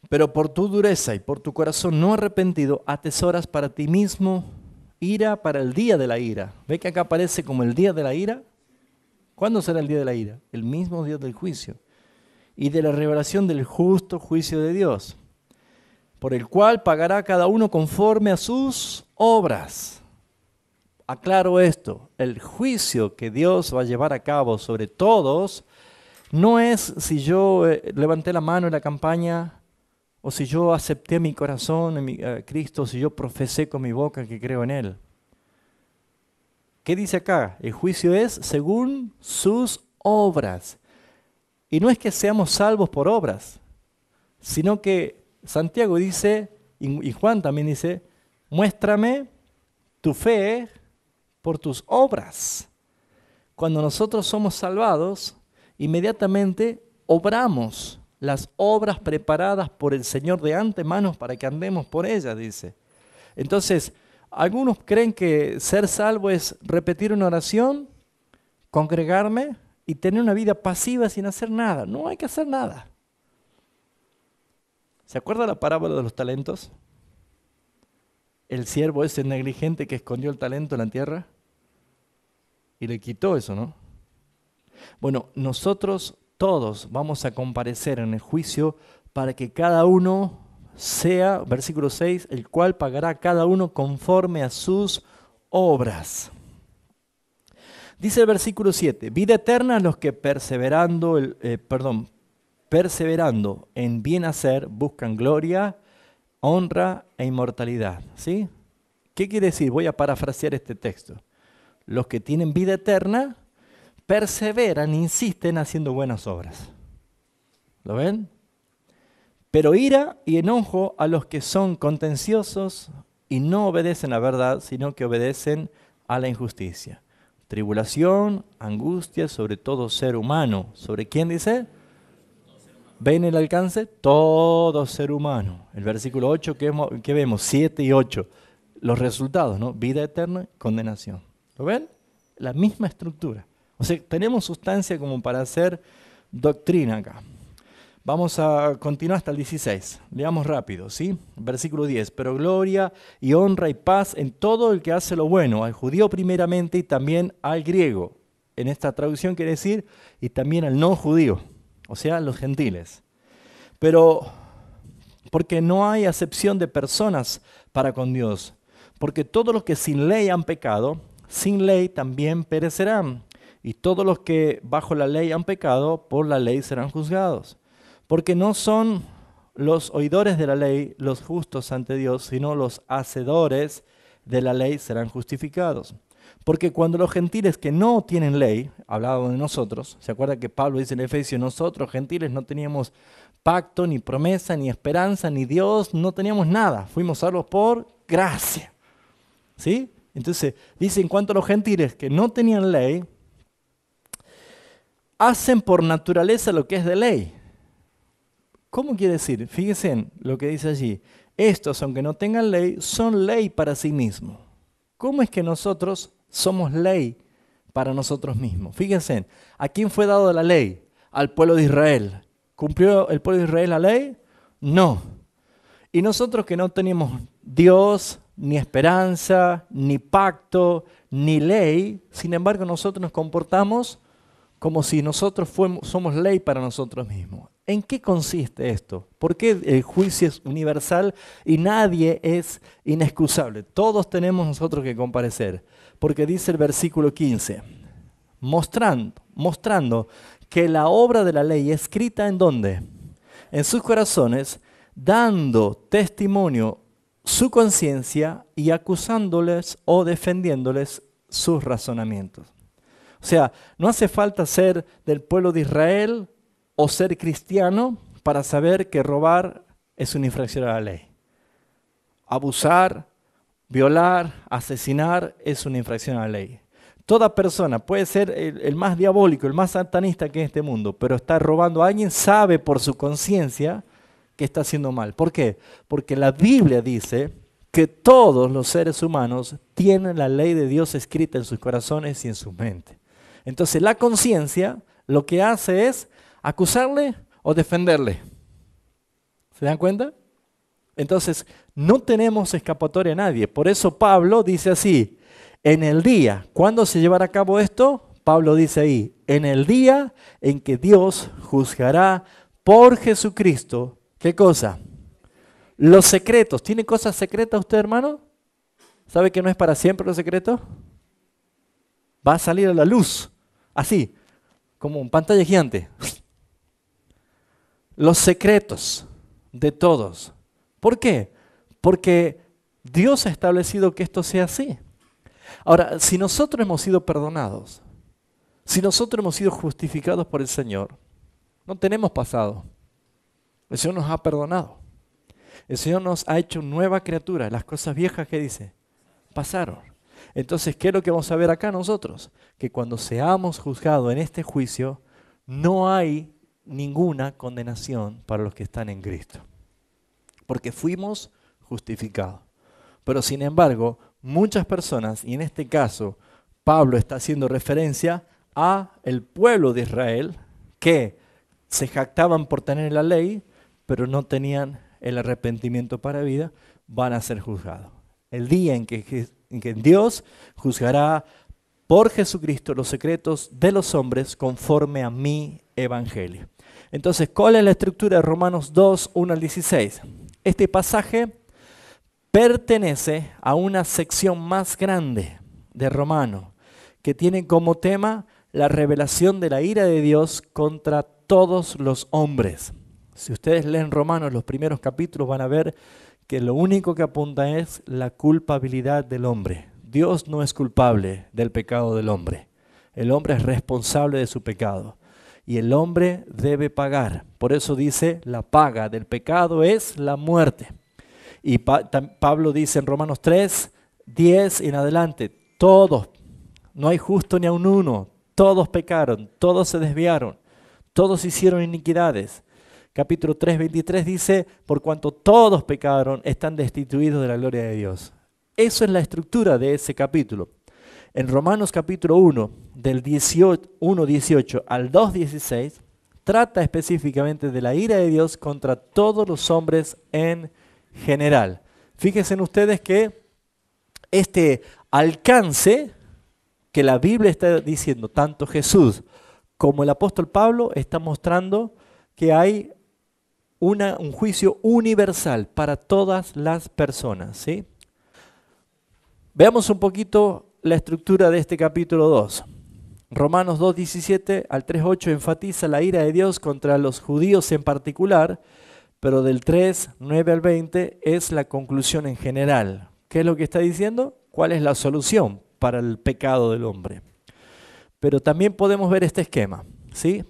Speaker 1: Pero por tu dureza y por tu corazón no arrepentido, atesoras para ti mismo ira para el día de la ira. ¿Ve que acá aparece como el día de la ira? ¿Cuándo será el día de la ira? El mismo día del juicio. Y de la revelación del justo juicio de Dios. por el cual pagará cada uno conforme a sus obras. Aclaro esto, el juicio que Dios va a llevar a cabo sobre todos no es si yo levanté la mano en la campaña o si yo acepté en mi corazón a Cristo, o si yo profesé con mi boca que creo en Él. ¿Qué dice acá? El juicio es según sus obras. Y no es que seamos salvos por obras, sino que Santiago dice, y Juan también dice, muéstrame tu fe por tus obras. Cuando nosotros somos salvados, inmediatamente obramos las obras preparadas por el Señor de antemano para que andemos por ellas, dice. Entonces, algunos creen que ser salvo es repetir una oración, congregarme y tener una vida pasiva sin hacer nada. No hay que hacer nada. ¿Se acuerda la parábola de los talentos? El siervo ese negligente que escondió el talento en la tierra y le quitó eso, ¿no? Bueno, nosotros todos vamos a comparecer en el juicio para que cada uno sea, versículo 6, el cual pagará a cada uno conforme a sus obras. Dice el versículo 7, vida eterna a los que perseverando en bien hacer buscan gloria, honra e inmortalidad. ¿Sí? ¿Qué quiere decir? Voy a parafrasear este texto. Los que tienen vida eterna perseveran, insisten haciendo buenas obras. ¿Lo ven? Pero ira y enojo a los que son contenciosos y no obedecen la verdad, sino que obedecen a la injusticia. Tribulación, angustia sobre todo ser humano. ¿Sobre quién dice? ¿Ven el alcance? Todo ser humano. El versículo 8 que vemos, 7 y 8. Los resultados, ¿no? Vida eterna, condenación. ¿Lo ven? La misma estructura. O sea, tenemos sustancia como para hacer doctrina acá. Vamos a continuar hasta el 16. Leamos rápido, ¿sí? Versículo 10. Pero gloria y honra y paz en todo el que hace lo bueno, al judío primeramente y también al griego. En esta traducción quiere decir, y también al no judío, o sea, los gentiles. Pero, porque no hay acepción de personas para con Dios. Porque todos los que sin ley han pecado, sin ley también perecerán. Y todos los que bajo la ley han pecado, por la ley serán juzgados. Porque no son los oidores de la ley los justos ante Dios, sino los hacedores de la ley serán justificados. Porque cuando los gentiles que no tienen ley, hablado de nosotros, ¿se acuerda que Pablo dice en Efesios, nosotros gentiles no teníamos pacto, ni promesa, ni esperanza, ni Dios, no teníamos nada, fuimos salvos por gracia? ¿Sí? Entonces, dice en cuanto a los gentiles que no tenían ley, hacen por naturaleza lo que es de ley. ¿Cómo quiere decir? Fíjense en lo que dice allí. Estos, aunque no tengan ley, son ley para sí mismos. ¿Cómo es que nosotros somos ley para nosotros mismos? Fíjense, ¿a quién fue dado la ley? Al pueblo de Israel. ¿Cumplió el pueblo de Israel la ley? No. Y nosotros que no teníamos Dios, ni esperanza, ni pacto, ni ley, sin embargo nosotros nos comportamos como si nosotros somos ley para nosotros mismos. ¿En qué consiste esto? ¿Por qué el juicio es universal y nadie es inexcusable? Todos tenemos nosotros que comparecer. Porque dice el versículo 15, mostrando que la obra de la ley escrita ¿en dónde? En sus corazones, dando testimonio su conciencia y acusándoles o defendiéndoles sus razonamientos. O sea, no hace falta ser del pueblo de Israel o ser cristiano para saber que robar es una infracción a la ley. Abusar, violar, asesinar es una infracción a la ley. Toda persona puede ser el más diabólico, el más satanista que es este mundo, pero está robando a alguien, sabe por su conciencia que está haciendo mal. ¿Por qué? Porque la Biblia dice que todos los seres humanos tienen la ley de Dios escrita en sus corazones y en sus mentes. Entonces la conciencia lo que hace es acusarle o defenderle. ¿Se dan cuenta? Entonces no tenemos escapatoria a nadie. Por eso Pablo dice así, en el día, ¿cuándo se llevará a cabo esto? Pablo dice ahí, en el día en que Dios juzgará por Jesucristo, ¿qué cosa? Los secretos. ¿Tiene cosas secretas usted, hermano? ¿Sabe que no es para siempre los secretos? Va a salir a la luz, así, como en pantalla gigante. Los secretos de todos. ¿Por qué? Porque Dios ha establecido que esto sea así. Ahora, si nosotros hemos sido perdonados, si nosotros hemos sido justificados por el Señor, no tenemos pasado. El Señor nos ha perdonado. El Señor nos ha hecho nueva criatura. Las cosas viejas que dice, pasaron. Entonces, ¿qué es lo que vamos a ver acá nosotros? Que cuando seamos juzgados en este juicio, no hay ninguna condenación para los que están en Cristo. Porque fuimos justificados. Pero sin embargo, muchas personas, y en este caso Pablo está haciendo referencia a el pueblo de Israel, que se jactaban por tener la ley, pero no tenían el arrepentimiento para vida, van a ser juzgados. El día en que Dios juzgará por Jesucristo los secretos de los hombres conforme a mi evangelio. Entonces, ¿cuál es la estructura de Romanos 2, 1 al 16? Este pasaje pertenece a una sección más grande de Romanos, que tiene como tema la revelación de la ira de Dios contra todos los hombres. Si ustedes leen Romanos, los primeros capítulos, van a ver que lo único que apunta es la culpabilidad del hombre. Dios no es culpable del pecado del hombre. El hombre es responsable de su pecado. Y el hombre debe pagar. Por eso dice, la paga del pecado es la muerte. Y Pablo dice en Romanos 3, 10 en adelante, todos, no hay justo ni aun uno, todos pecaron, todos se desviaron, todos hicieron iniquidades. Capítulo 3, 23 dice, por cuanto todos pecaron, están destituidos de la gloria de Dios. Eso es la estructura de ese capítulo. En Romanos capítulo 1, del 1:18 al 2:16, trata específicamente de la ira de Dios contra todos los hombres en general. Fíjense en ustedes que este alcance que la Biblia está diciendo, tanto Jesús como el apóstol Pablo, está mostrando que hay un juicio universal para todas las personas, ¿sí? Veamos un poquito la estructura de este capítulo 2. Romanos 2:17 al 3:8 enfatiza la ira de Dios contra los judíos en particular, pero del 3:9 al 20 es la conclusión en general. ¿Qué es lo que está diciendo? ¿Cuál es la solución para el pecado del hombre? Pero también podemos ver este esquema, ¿sí?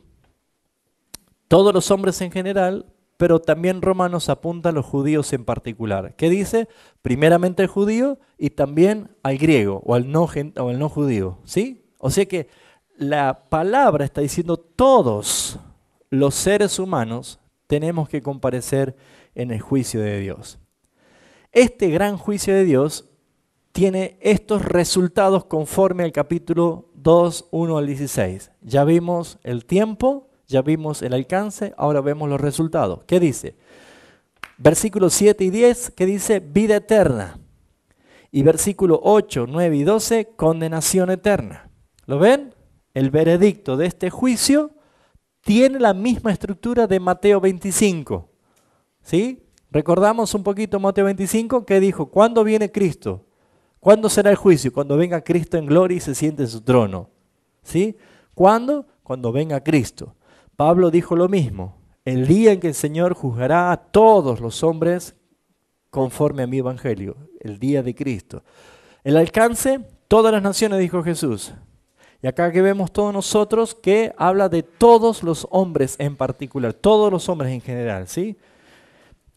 Speaker 1: Todos los hombres en general, pero también Romanos apunta a los judíos en particular. ¿Qué dice? Primeramente al judío y también al griego o al no judío, ¿sí? O sea que la palabra está diciendo todos los seres humanos tenemos que comparecer en el juicio de Dios. Este gran juicio de Dios tiene estos resultados conforme al capítulo 2, 1 al 16. Ya vimos el tiempo, ya vimos el alcance, ahora vemos los resultados. ¿Qué dice? Versículos 7 y 10, ¿qué dice? Vida eterna. Y versículo 8, 9 y 12, condenación eterna. ¿Lo ven? El veredicto de este juicio tiene la misma estructura de Mateo 25. ¿Sí? Recordamos un poquito Mateo 25, que dijo, ¿cuándo viene Cristo? ¿Cuándo será el juicio? Cuando venga Cristo en gloria y se siente en su trono. ¿Sí? ¿Cuándo? Cuando venga Cristo. Pablo dijo lo mismo, el día en que el Señor juzgará a todos los hombres conforme a mi evangelio, el día de Cristo. El alcance, todas las naciones, dijo Jesús. Y acá que vemos todos nosotros que habla de todos los hombres en particular, todos los hombres en general, ¿sí?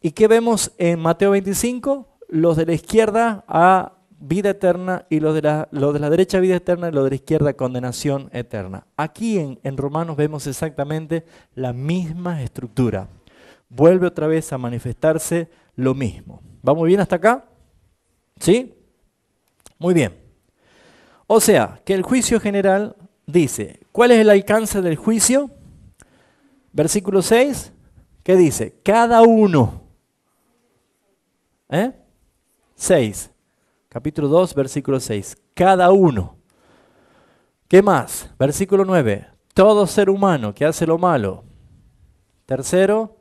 Speaker 1: ¿Y qué vemos en Mateo 25? Los de la izquierda a vida eterna y los de la derecha vida eterna y los de la izquierda condenación eterna. Aquí en Romanos vemos exactamente la misma estructura. Vuelve otra vez a manifestarse lo mismo. ¿Vamos bien hasta acá? ¿Sí? Muy bien. O sea, que el juicio general dice, ¿cuál es el alcance del juicio? Versículo 6, ¿qué dice? Cada uno. 6. Capítulo 2, versículo 6. Cada uno. ¿Qué más? Versículo 9. Todo ser humano que hace lo malo. Tercero,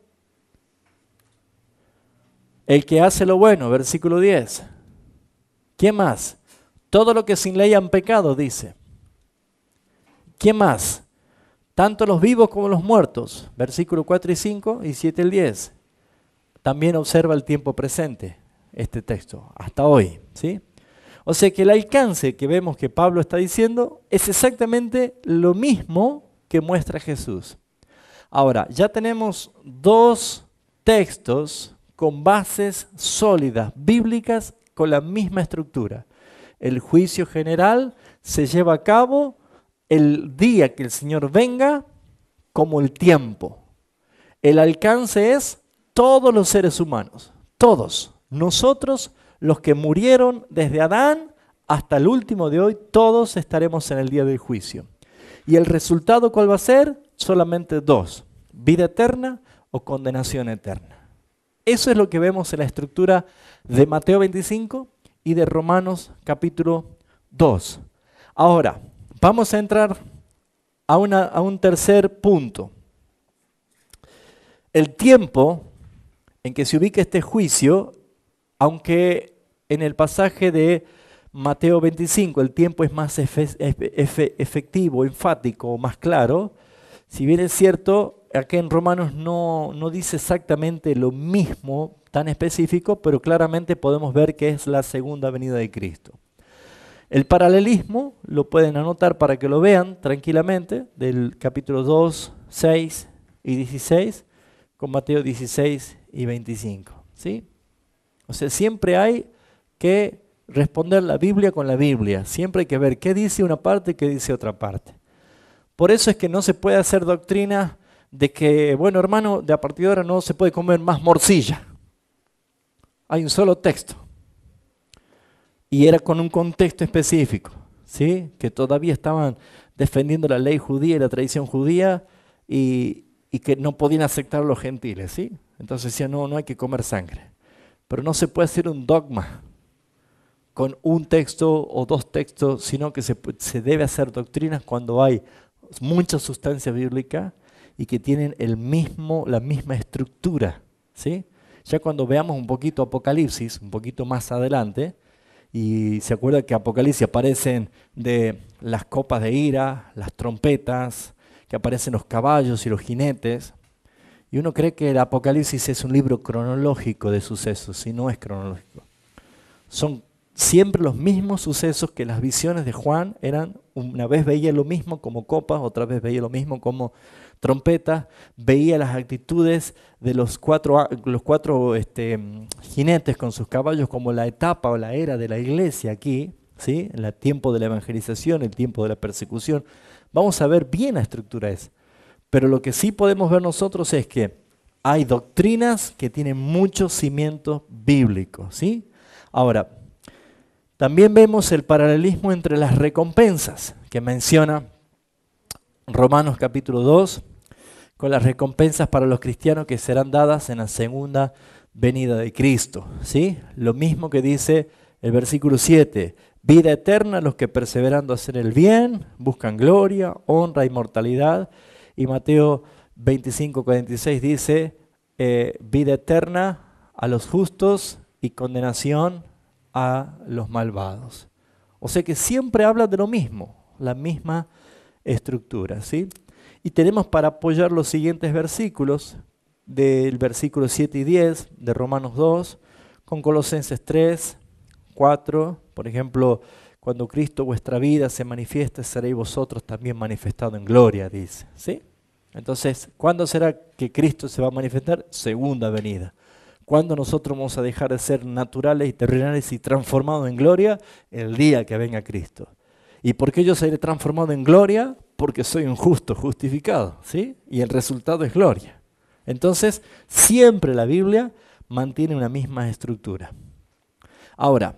Speaker 1: El que hace lo bueno, versículo 10. ¿Quién más? Todo lo que sin ley han pecado, dice. ¿Quién más? Tanto los vivos como los muertos, versículo 4 y 5 y 7 el 10. También observa el tiempo presente, este texto, hasta hoy, ¿sí? O sea que el alcance que vemos que Pablo está diciendo es exactamente lo mismo que muestra Jesús. Ahora, ya tenemos dos textos con bases sólidas, bíblicas, con la misma estructura. El juicio general se lleva a cabo el día que el Señor venga, como el tiempo. El alcance es todos los seres humanos, todos. Nosotros, los que murieron desde Adán hasta el último de hoy, todos estaremos en el día del juicio. ¿Y el resultado cuál va a ser? Solamente dos: vida eterna o condenación eterna. Eso es lo que vemos en la estructura de Mateo 25 y de Romanos capítulo 2. Ahora, vamos a entrar a un tercer punto. El tiempo en que se ubica este juicio, aunque en el pasaje de Mateo 25 el tiempo es más efectivo, enfático, más claro, si bien es cierto, aquí en Romanos no dice exactamente lo mismo tan específico, pero claramente podemos ver que es la segunda venida de Cristo. El paralelismo lo pueden anotar para que lo vean tranquilamente, del capítulo 2, 6 y 16, con Mateo 16 y 25. ¿Sí? O sea, siempre hay que responder la Biblia con la Biblia. Siempre hay que ver qué dice una parte y qué dice otra parte. Por eso es que no se puede hacer doctrina de que, bueno, hermano, de a partir de ahora no se puede comer más morcilla. Hay un solo texto. Y era con un contexto específico, ¿sí? Que todavía estaban defendiendo la ley judía y la tradición judía y que no podían aceptar a los gentiles, ¿sí? Entonces decían, no hay que comer sangre. Pero no se puede hacer un dogma con un texto o dos textos, sino que se debe hacer doctrinas cuando hay mucha sustancia bíblica y que tienen la misma estructura, ¿sí? Ya cuando veamos un poquito Apocalipsis, un poquito más adelante, y se acuerda que Apocalipsis aparecen de las copas de ira, las trompetas, que aparecen los caballos y los jinetes, y uno cree que el Apocalipsis es un libro cronológico de sucesos, y no es cronológico. Son siempre los mismos sucesos que las visiones de Juan eran, una vez veía lo mismo como copas, otra vez veía lo mismo como trompetas, veía las actitudes de los cuatro jinetes con sus caballos como la etapa o la era de la iglesia aquí, ¿sí? El tiempo de la evangelización, el tiempo de la persecución. Vamos a ver bien la estructura esa. Pero lo que sí podemos ver nosotros es que hay doctrinas que tienen muchos cimientos bíblicos, ¿sí? Ahora, también vemos el paralelismo entre las recompensas que menciona Romanos capítulo 2, con las recompensas para los cristianos que serán dadas en la segunda venida de Cristo, ¿sí? Lo mismo que dice el versículo 7, vida eterna a los que perseverando hacer el bien, buscan gloria, honra, inmortalidad. Y Mateo 25, 46 dice, vida eterna a los justos y condenación a los malvados. O sea que siempre habla de lo mismo, la misma estructura, ¿sí? Y tenemos para apoyar los siguientes versículos, del versículo 7 y 10 de Romanos 2, con Colosenses 3, 4, por ejemplo, cuando Cristo vuestra vida se manifieste, seréis vosotros también manifestados en gloria, dice, ¿sí? Entonces, ¿cuándo será que Cristo se va a manifestar? Segunda venida. ¿Cuándo nosotros vamos a dejar de ser naturales y terrenales y transformados en gloria? El día que venga Cristo. ¿Y por qué yo seré transformado en gloria? Porque soy un justo, justificado, ¿sí? Y el resultado es gloria. Entonces, siempre la Biblia mantiene una misma estructura. Ahora,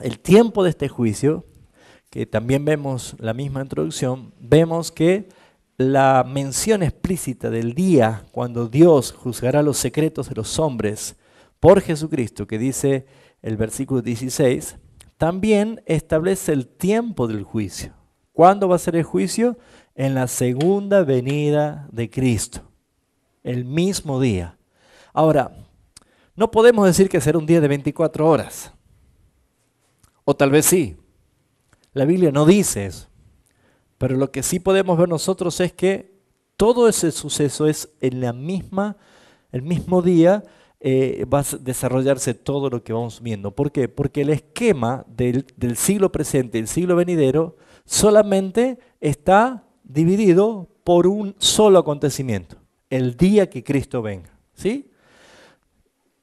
Speaker 1: el tiempo de este juicio, que también vemos la misma introducción, vemos que la mención explícita del día cuando Dios juzgará los secretos de los hombres por Jesucristo, que dice el versículo 16, también establece el tiempo del juicio. ¿Cuándo va a ser el juicio? En la segunda venida de Cristo, el mismo día. Ahora, No podemos decir que será un día de 24 horas. O tal vez sí. La Biblia no dice eso. Pero lo que sí podemos ver nosotros es que todo ese suceso es en el mismo día va a desarrollarse todo lo que vamos viendo. ¿Por qué? Porque el esquema del siglo presente y el siglo venidero solamente está dividido por un solo acontecimiento, el día que Cristo venga. ¿Sí?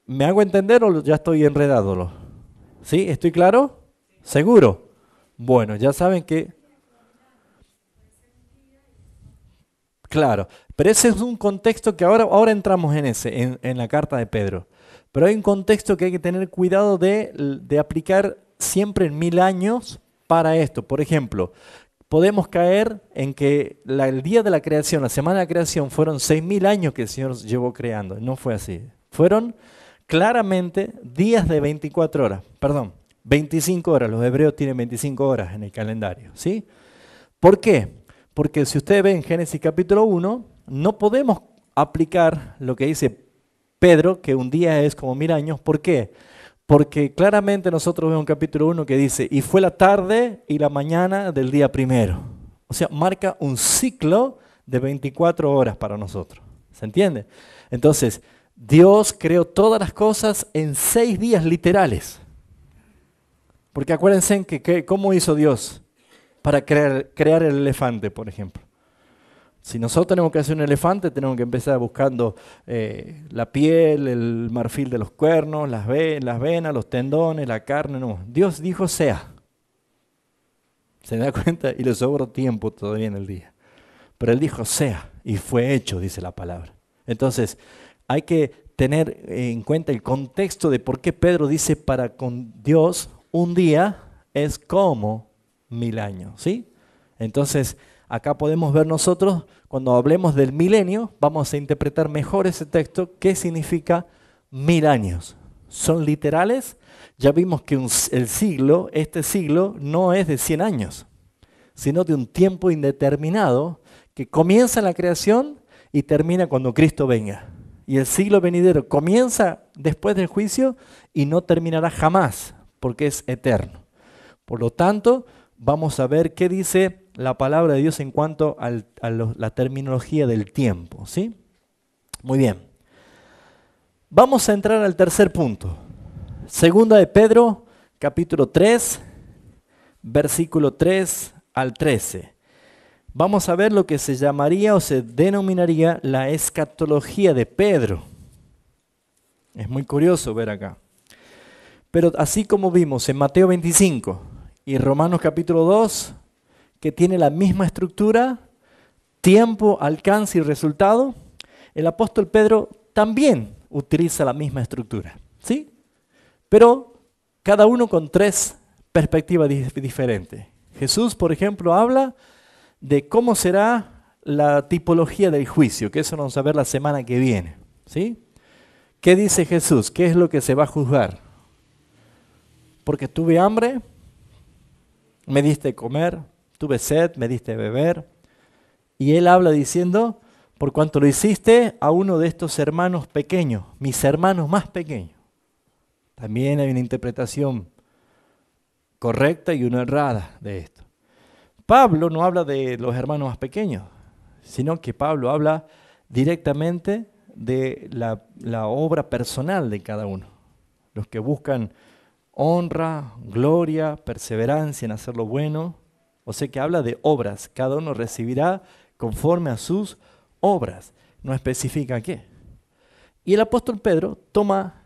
Speaker 1: ¿Me hago entender o ya estoy enredado? ¿Sí? ¿Estoy claro? ¿Seguro? Bueno, ya saben que... Claro, pero ese es un contexto que ahora entramos en en la carta de Pedro. Pero hay un contexto que hay que tener cuidado de aplicar siempre en 1000 años para esto. Por ejemplo, podemos caer en que el día de la creación, la semana de la creación, fueron 6000 años que el Señor llevó creando. No fue así. Fueron claramente días de 24 horas. Perdón, 25 horas. Los hebreos tienen 25 horas en el calendario. ¿Sí? ¿Por qué? Porque si ustedes ven Génesis capítulo 1, no podemos aplicar lo que dice Pedro, que un día es como 1000 años. ¿Por qué? Porque claramente nosotros vemos en capítulo 1 que dice, y fue la tarde y la mañana del día primero. O sea, marca un ciclo de 24 horas para nosotros. ¿Se entiende? Entonces, Dios creó todas las cosas en 6 días literales. Porque acuérdense que ¿cómo hizo Dios para crear el elefante, por ejemplo? Si nosotros tenemos que hacer un elefante, tenemos que empezar buscando la piel, el marfil de los cuernos, las venas, los tendones, la carne. No, Dios dijo sea. ¿Se da cuenta? Y le sobró tiempo todavía en el día. Pero Él dijo sea y fue hecho, dice la palabra. Entonces, hay que tener en cuenta el contexto de por qué Pedro dice para con Dios un día es como 1000 años, ¿sí? Entonces, acá podemos ver nosotros, cuando hablemos del milenio, vamos a interpretar mejor ese texto, qué significa 1000 años. ¿Son literales? Ya vimos que este siglo, no es de 100 años, sino de un tiempo indeterminado que comienza en la creación y termina cuando Cristo venga. Y el siglo venidero comienza después del juicio y no terminará jamás, porque es eterno. Por lo tanto, vamos a ver qué dice la palabra de Dios en cuanto a la terminología del tiempo, ¿sí? Muy bien. Vamos a entrar al tercer punto. Segunda de Pedro, capítulo 3, versículo 3 al 13. Vamos a ver lo que se llamaría o se denominaría la escatología de Pedro. Es muy curioso ver acá. Pero así como vimos en Mateo 25 y Romanos capítulo 2, que tiene la misma estructura, tiempo, alcance y resultado, el apóstol Pedro también utiliza la misma estructura, ¿sí? Pero cada uno con 3 perspectivas diferentes. Jesús, por ejemplo, habla de cómo será la tipología del juicio, que eso lo vamos a ver la semana que viene, ¿sí? ¿Qué dice Jesús? ¿Qué es lo que se va a juzgar? Porque tuve hambre, me diste de comer, tuve sed, me diste de beber. Y él habla diciendo, por cuanto lo hiciste a uno de estos hermanos pequeños, mis hermanos más pequeños. También hay una interpretación correcta y una errada de esto. Pablo no habla de los hermanos más pequeños, sino que Pablo habla directamente de la obra personal de cada uno. Los que buscan honra, gloria, perseverancia en hacer lo bueno. O sea que habla de obras. Cada uno recibirá conforme a sus obras. No especifica qué. Y el apóstol Pedro toma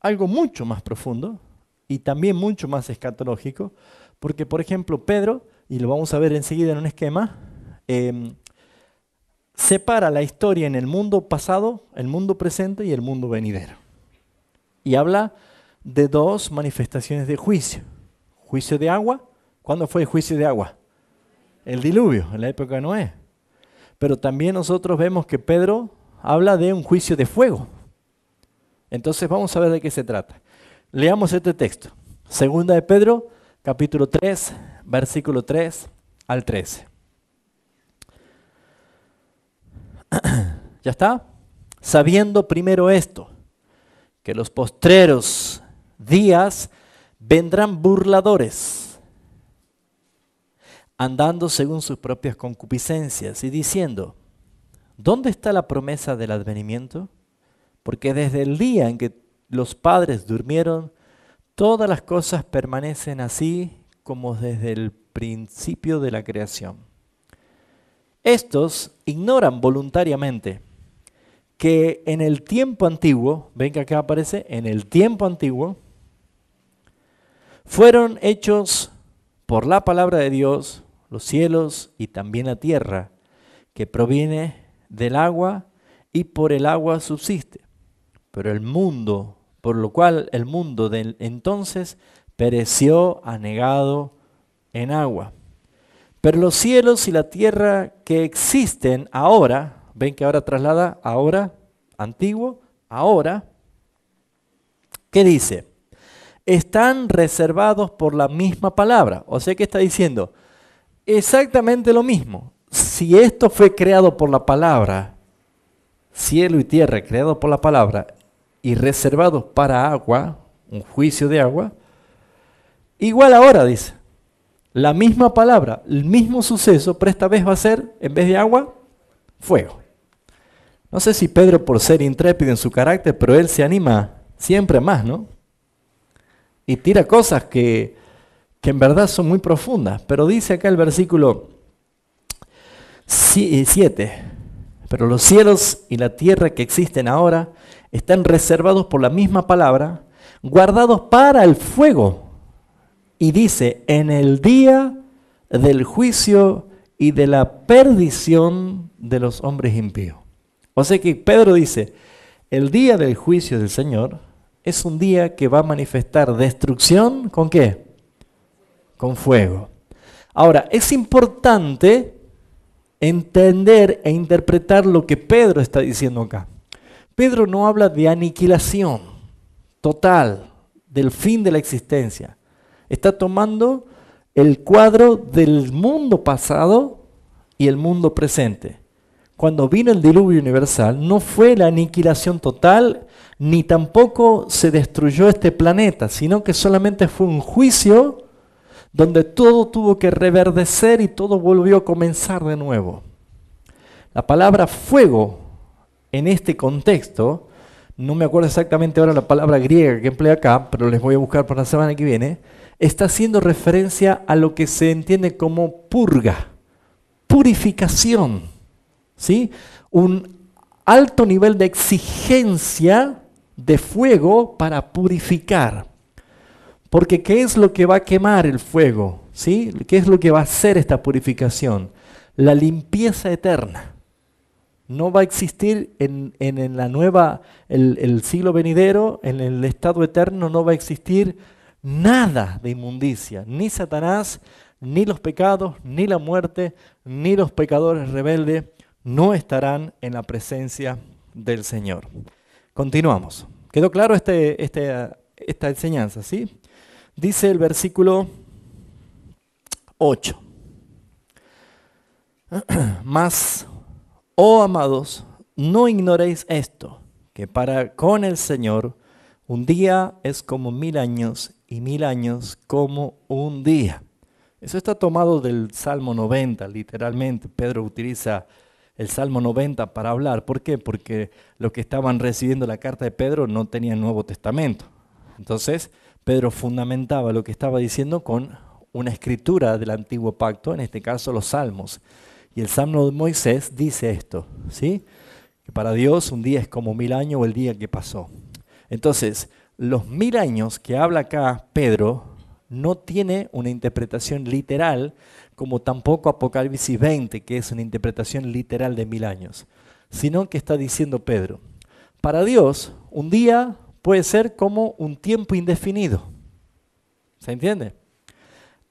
Speaker 1: algo mucho más profundo y también mucho más escatológico, porque por ejemplo Pedro, y lo vamos a ver enseguida en un esquema, separa la historia en el mundo pasado, el mundo presente y el mundo venidero. Y habla de 2 manifestaciones de juicio. Juicio de agua. ¿Cuándo fue el juicio de agua? El diluvio, en la época de Noé. Pero también nosotros vemos que Pedro habla de un juicio de fuego. Entonces vamos a ver de qué se trata. Leamos este texto. Segunda de Pedro, capítulo 3, versículo 3 al 13. ¿Ya está? Sabiendo primero esto, que los postreros días vendrán burladores, andando según sus propias concupiscencias y diciendo, ¿dónde está la promesa del advenimiento? Porque desde el día en que los padres durmieron, todas las cosas permanecen así como desde el principio de la creación. Estos ignoran voluntariamente que en el tiempo antiguo, ven que acá aparece, en el tiempo antiguo, fueron hechos por la palabra de Dios los cielos y también la tierra, que proviene del agua y por el agua subsiste. Pero el mundo, por lo cual el mundo de entonces pereció anegado en agua. Pero los cielos y la tierra que existen ahora, ven que ahora traslada ahora, antiguo, ahora, ¿qué dice? Están reservados por la misma palabra. O sea que está diciendo exactamente lo mismo. Si esto fue creado por la palabra, cielo y tierra creado por la palabra y reservados para agua, un juicio de agua, igual ahora dice. La misma palabra, el mismo suceso, pero esta vez va a ser, en vez de agua, fuego. No sé si Pedro por ser intrépido en su carácter, pero él se anima siempre más, ¿no? Y tira cosas que en verdad son muy profundas. Pero dice acá el versículo 7, pero los cielos y la tierra que existen ahora están reservados por la misma palabra, guardados para el fuego. Y dice, en el día del juicio y de la perdición de los hombres impíos. O sea que Pedro dice, el día del juicio del Señor es un día que va a manifestar destrucción, ¿con qué? Con fuego. Ahora, es importante entender e interpretar lo que Pedro está diciendo acá. Pedro no habla de aniquilación total, del fin de la existencia. Está tomando el cuadro del mundo pasado y el mundo presente. Cuando vino el diluvio universal, no fue la aniquilación total, ni tampoco se destruyó este planeta, sino que solamente fue un juicio donde todo tuvo que reverdecer y todo volvió a comenzar de nuevo. La palabra fuego en este contexto, no me acuerdo exactamente ahora la palabra griega que emplea acá, pero les voy a buscar para la semana que viene, está haciendo referencia a lo que se entiende como purga, purificación, ¿sí? Un alto nivel de exigencia de fuego para purificar. Porque ¿qué es lo que va a quemar el fuego? ¿Sí? ¿Qué es lo que va a hacer esta purificación? La limpieza eterna. No va a existir en la nueva, el siglo venidero, en el estado eterno, no va a existir nada de inmundicia, ni Satanás, ni los pecados, ni la muerte, ni los pecadores rebeldes no estarán en la presencia del Señor. Continuamos. ¿Quedó claro esta enseñanza? ¿Sí? Dice el versículo 8. Mas, oh amados, no ignoréis esto, que para con el Señor un día es como 1000 años y 1000 años como un día. Eso está tomado del Salmo 90, literalmente. Pedro utiliza el Salmo 90 para hablar. ¿Por qué? Porque los que estaban recibiendo la carta de Pedro no tenían Nuevo Testamento. Entonces, Pedro fundamentaba lo que estaba diciendo con una escritura del Antiguo Pacto, en este caso los Salmos. Y el Salmo de Moisés dice esto, ¿sí? Que para Dios un día es como 1000 años o el día que pasó. Entonces, los 1000 años que habla acá Pedro no tiene una interpretación literal, como tampoco Apocalipsis 20, que es una interpretación literal de 1000 años, sino que está diciendo Pedro, para Dios un día puede ser como un tiempo indefinido. ¿Se entiende?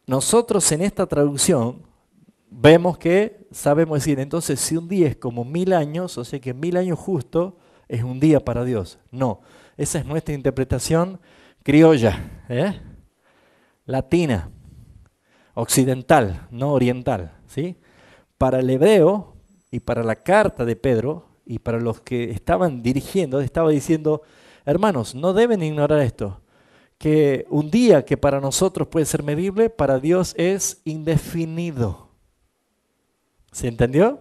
Speaker 1: Nosotros en esta traducción vemos que sabemos decir, entonces si un día es como 1000 años, o sea que 1000 años justo es un día para Dios. No, esa es nuestra interpretación criolla, latina, occidental, no oriental, ¿sí? Para el hebreo y para la carta de Pedro y para los que estaban dirigiendo, estaba diciendo, Hermanos, no deben ignorar esto, que un día que para nosotros puede ser medible, para Dios es indefinido. ¿Se entendió?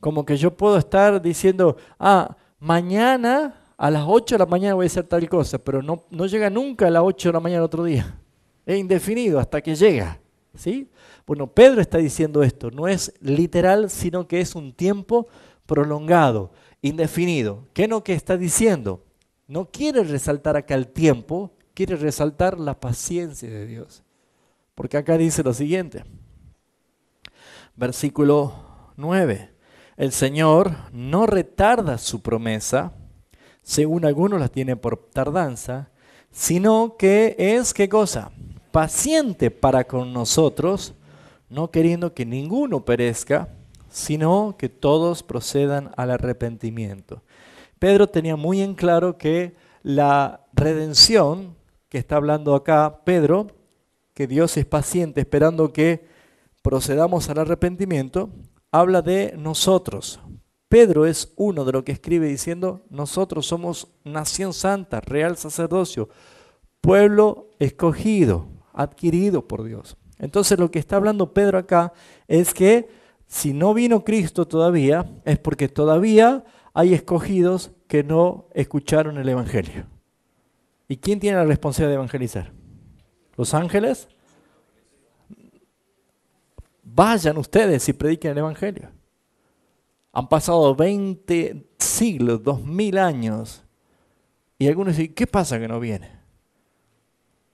Speaker 1: Como que yo puedo estar diciendo, mañana a las 8 de la mañana voy a hacer tal cosa, pero no llega nunca a las 8 de la mañana otro día. Es indefinido hasta que llega, ¿sí? Bueno, Pedro está diciendo esto, no es literal, sino que es un tiempo prolongado, indefinido. ¿Qué es lo que está diciendo? No quiere resaltar acá el tiempo, quiere resaltar la paciencia de Dios. Porque acá dice lo siguiente, versículo 9. El Señor no retarda su promesa, según algunos la tienen por tardanza, sino que es, ¿qué cosa? Paciente para con nosotros, no queriendo que ninguno perezca, sino que todos procedan al arrepentimiento. Pedro tenía muy en claro que la redención que está hablando acá Pedro, que Dios es paciente esperando que procedamos al arrepentimiento, habla de nosotros. Pedro es uno de los que escribe diciendo, nosotros somos nación santa, real sacerdocio, pueblo escogido, adquirido por Dios. Entonces lo que está hablando Pedro acá es que si no vino Cristo todavía, es porque todavía hay escogidos que no escucharon el Evangelio. ¿Y quién tiene la responsabilidad de evangelizar? ¿Los ángeles? Vayan ustedes y prediquen el Evangelio. Han pasado 20 siglos, 2000 años, y algunos dicen, ¿qué pasa que no viene?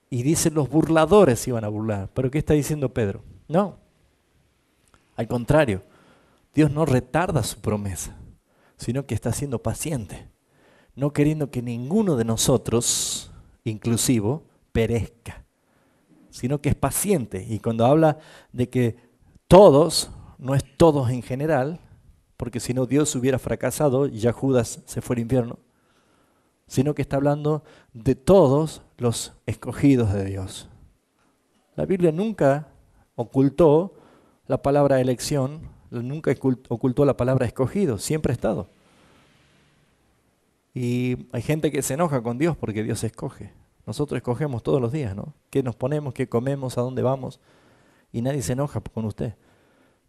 Speaker 1: Y dicen los burladores se iban a burlar. ¿Pero qué está diciendo Pedro? No, al contrario, Dios no retarda su promesa, sino que está siendo paciente, no queriendo que ninguno de nosotros, inclusivo, perezca, sino que es paciente. Y cuando habla de que todos, no es todos en general, porque si no Dios hubiera fracasado y ya Judas se fue al infierno, sino que está hablando de todos los escogidos de Dios. La Biblia nunca ocultó la palabra elección, nunca ocultó la palabra escogido, siempre ha estado. Y hay gente que se enoja con Dios porque Dios escoge. Nosotros escogemos todos los días, ¿no? ¿Qué nos ponemos, qué comemos, a dónde vamos? Y nadie se enoja con usted.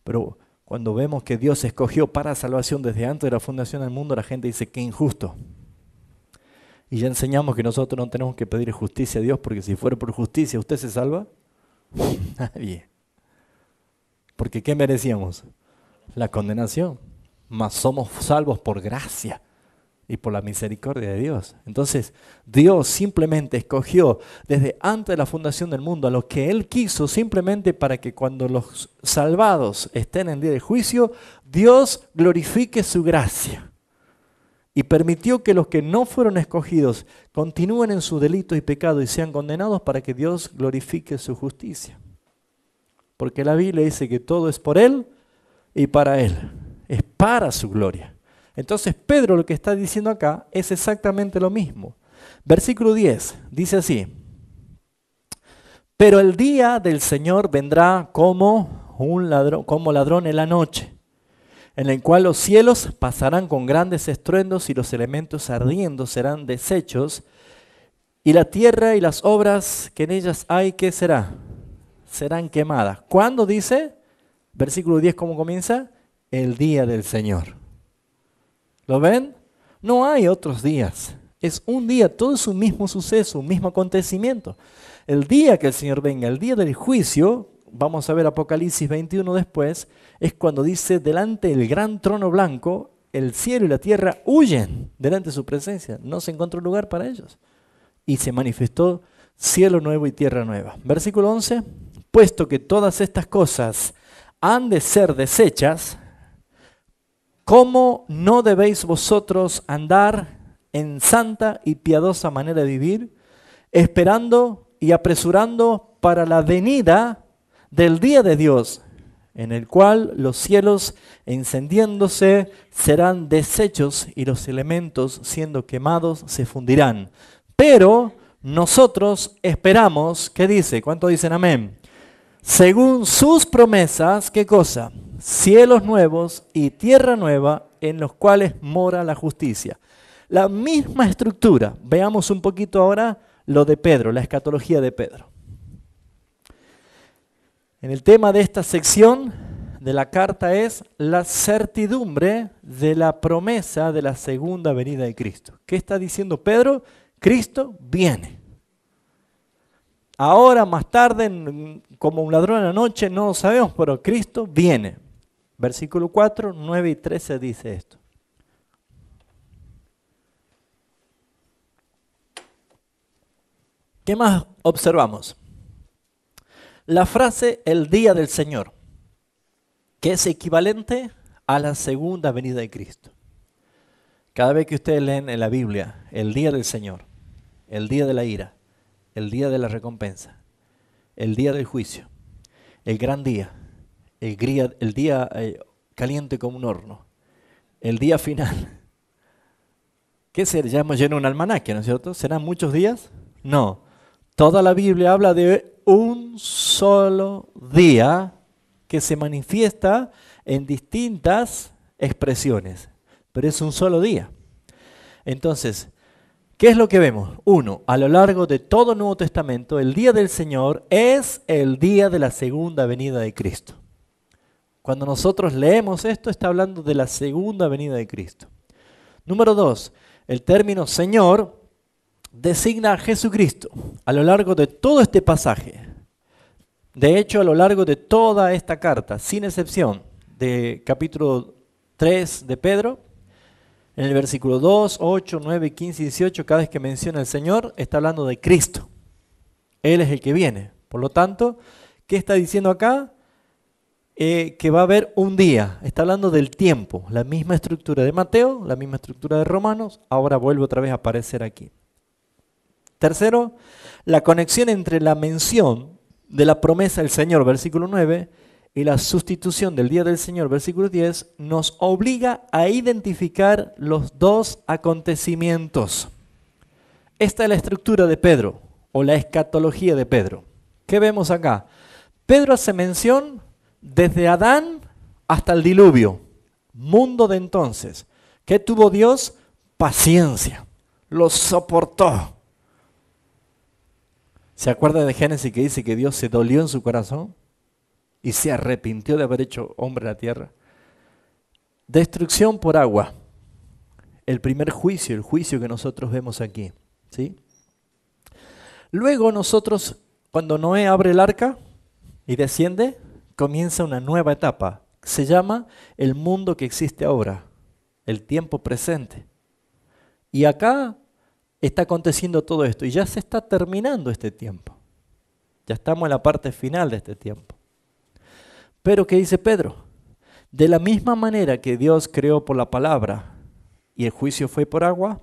Speaker 1: Pero cuando vemos que Dios escogió para salvación desde antes de la fundación del mundo, la gente dice, qué injusto. Y ya enseñamos que nosotros no tenemos que pedir justicia a Dios, porque si fuera por justicia, ¿usted se salva? Nadie. Porque ¿qué merecíamos? La condenación. Mas somos salvos por gracia y por la misericordia de Dios. Entonces, Dios simplemente escogió desde antes de la fundación del mundo a lo que Él quiso, simplemente para que cuando los salvados estén en día de juicio, Dios glorifique su gracia. Y permitió que los que no fueron escogidos continúen en su delito y pecado y sean condenados para que Dios glorifique su justicia. Porque la Biblia dice que todo es por Él y para Él. Es para su gloria. Entonces Pedro lo que está diciendo acá es exactamente lo mismo. Versículo 10 dice así. Pero el día del Señor vendrá como ladrón en la noche, en el cual los cielos pasarán con grandes estruendos y los elementos ardiendo serán deshechos, y la tierra y las obras que en ellas hay, ¿qué será? Serán quemadas. ¿Cuándo dice? Versículo 10, ¿cómo comienza? El día del Señor. ¿Lo ven? No hay otros días. Es un día, todo es un mismo suceso, un mismo acontecimiento. El día que el Señor venga, el día del juicio, vamos a ver Apocalipsis 21 después, es cuando dice, delante del gran trono blanco, el cielo y la tierra huyen delante de su presencia. No se encontró lugar para ellos. Y se manifestó cielo nuevo y tierra nueva. Versículo 11, puesto que todas estas cosas han de ser deshechas, ¿cómo no debéis vosotros andar en santa y piadosa manera de vivir, esperando y apresurando para la venida del día de Dios, en el cual los cielos encendiéndose serán deshechos y los elementos siendo quemados se fundirán? Pero nosotros esperamos, ¿qué dice? ¿Cuánto dicen amén? Según sus promesas, ¿qué cosa? Cielos nuevos y tierra nueva en los cuales mora la justicia. La misma estructura. Veamos un poquito ahora lo de Pedro, la escatología de Pedro. En el tema de esta sección de la carta es la certidumbre de la promesa de la segunda venida de Cristo. ¿Qué está diciendo Pedro? Cristo viene. Ahora, más tarde, como un ladrón en la noche, no lo sabemos, pero Cristo viene. Versículo 4, 9 y 13 dice esto. ¿Qué más observamos? La frase el día del Señor, que es equivalente a la segunda venida de Cristo. Cada vez que ustedes leen en la Biblia el día del Señor, el día de la ira, el día de la recompensa, el día del juicio, el gran día, el día caliente como un horno, el día final. ¿Qué será? Ya hemos llenado un almanaque, ¿no es cierto? ¿Serán muchos días? No. Toda la Biblia habla de un solo día que se manifiesta en distintas expresiones, pero es un solo día. Entonces, ¿qué es lo que vemos? Uno, a lo largo de todo el Nuevo Testamento, el día del Señor es el día de la segunda venida de Cristo. Cuando nosotros leemos esto, está hablando de la segunda venida de Cristo. Número 2, el término Señor designa a Jesucristo a lo largo de todo este pasaje. De hecho, a lo largo de toda esta carta, sin excepción, de capítulo 3 de Pedro, en el versículo 2, 8, 9, 15 y 18, cada vez que menciona el Señor, está hablando de Cristo. Él es el que viene. Por lo tanto, ¿qué está diciendo acá? Que va a haber un día. Está hablando del tiempo. La misma estructura de Mateo, la misma estructura de Romanos, ahora vuelve otra vez a aparecer aquí. Tercero, la conexión entre la mención de la promesa del Señor, versículo 9, y la sustitución del día del Señor, versículo 10, nos obliga a identificar los dos acontecimientos. Esta es la estructura de Pedro, o la escatología de Pedro. ¿Qué vemos acá? Pedro hace mención desde Adán hasta el diluvio, mundo de entonces. ¿Qué tuvo Dios? Paciencia, lo soportó. ¿Se acuerda de Génesis que dice que Dios se dolió en su corazón y se arrepintió de haber hecho hombre en la tierra? Destrucción por agua. El primer juicio, el juicio que nosotros vemos aquí, ¿sí? Luego nosotros, cuando Noé abre el arca y desciende, comienza una nueva etapa. Se llama el mundo que existe ahora, el tiempo presente. Y acá está aconteciendo todo esto y ya se está terminando este tiempo. Ya estamos en la parte final de este tiempo. Pero ¿qué dice Pedro? De la misma manera que Dios creó por la palabra y el juicio fue por agua,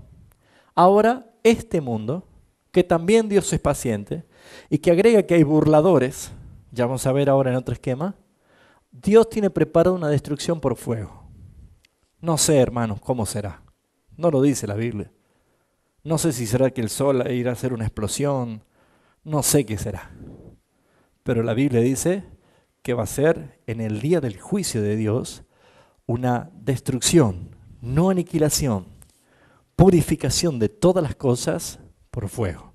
Speaker 1: ahora este mundo, que también Dios es paciente y que agrega que hay burladores, ya vamos a ver ahora en otro esquema, Dios tiene preparada una destrucción por fuego. No sé, hermanos, cómo será. No lo dice la Biblia. No sé si será que el sol irá a hacer una explosión, no sé qué será. Pero la Biblia dice que va a ser en el día del juicio de Dios una destrucción, no aniquilación, purificación de todas las cosas por fuego.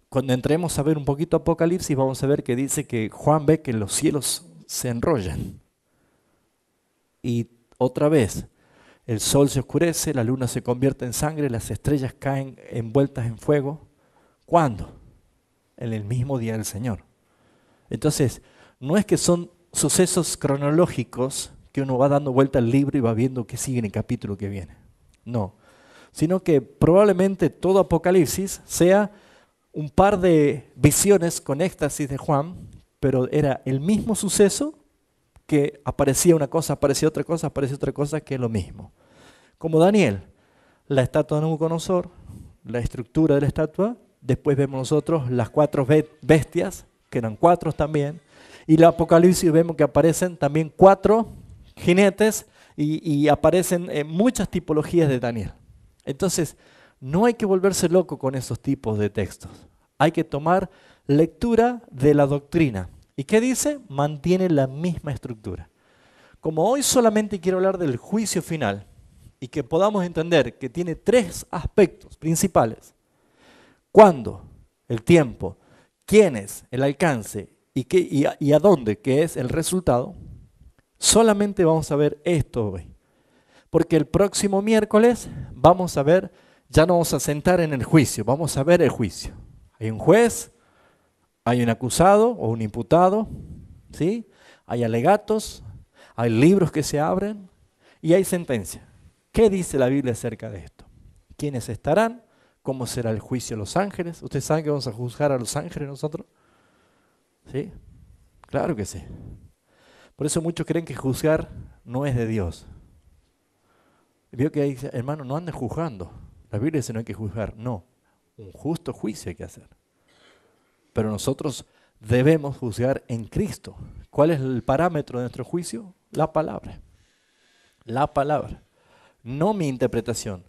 Speaker 1: Cuando entremos a ver un poquito Apocalipsis vamos a ver que dice que Juan ve que los cielos se enrollan. Y otra vez, el sol se oscurece, la luna se convierte en sangre, las estrellas caen envueltas en fuego. ¿Cuándo? En el mismo día del Señor. Entonces, no es que son sucesos cronológicos que uno va dando vuelta al libro y va viendo qué sigue en el capítulo que viene. No, sino que probablemente todo Apocalipsis sea un par de visiones con éxtasis de Juan, pero era el mismo suceso que aparecía una cosa, aparecía otra cosa, que es lo mismo. Como Daniel, la estatua de Nabucodonosor, la estructura de la estatua, después vemos nosotros las 4 bestias, que eran 4 también, y el Apocalipsis vemos que aparecen también 4 jinetes y aparecen muchas tipologías de Daniel. Entonces, no hay que volverse loco con esos tipos de textos. Hay que tomar lectura de la doctrina. ¿Y qué dice? Mantiene la misma estructura. Como hoy solamente quiero hablar del juicio final, y que podamos entender que tiene tres aspectos principales. ¿Cuándo? El tiempo. ¿Quién es? El alcance. ¿Y a dónde? ¿Qué es el resultado? Solamente vamos a ver esto hoy. Porque el próximo miércoles vamos a ver, ya no vamos a sentar en el juicio, vamos a ver el juicio. Hay un juez, hay un acusado o un imputado, ¿sí? Hay alegatos, hay libros que se abren y hay sentencia. ¿Qué dice la Biblia acerca de esto? ¿Quiénes estarán? ¿Cómo será el juicio a los ángeles? ¿Ustedes saben que vamos a juzgar a los ángeles nosotros? ¿Sí? Claro que sí. Por eso muchos creen que juzgar no es de Dios. Veo que dice, hermano, no andes juzgando. La Biblia dice no hay que juzgar. No, un justo juicio hay que hacer. Pero nosotros debemos juzgar en Cristo. ¿Cuál es el parámetro de nuestro juicio? La palabra. La palabra. No mi interpretación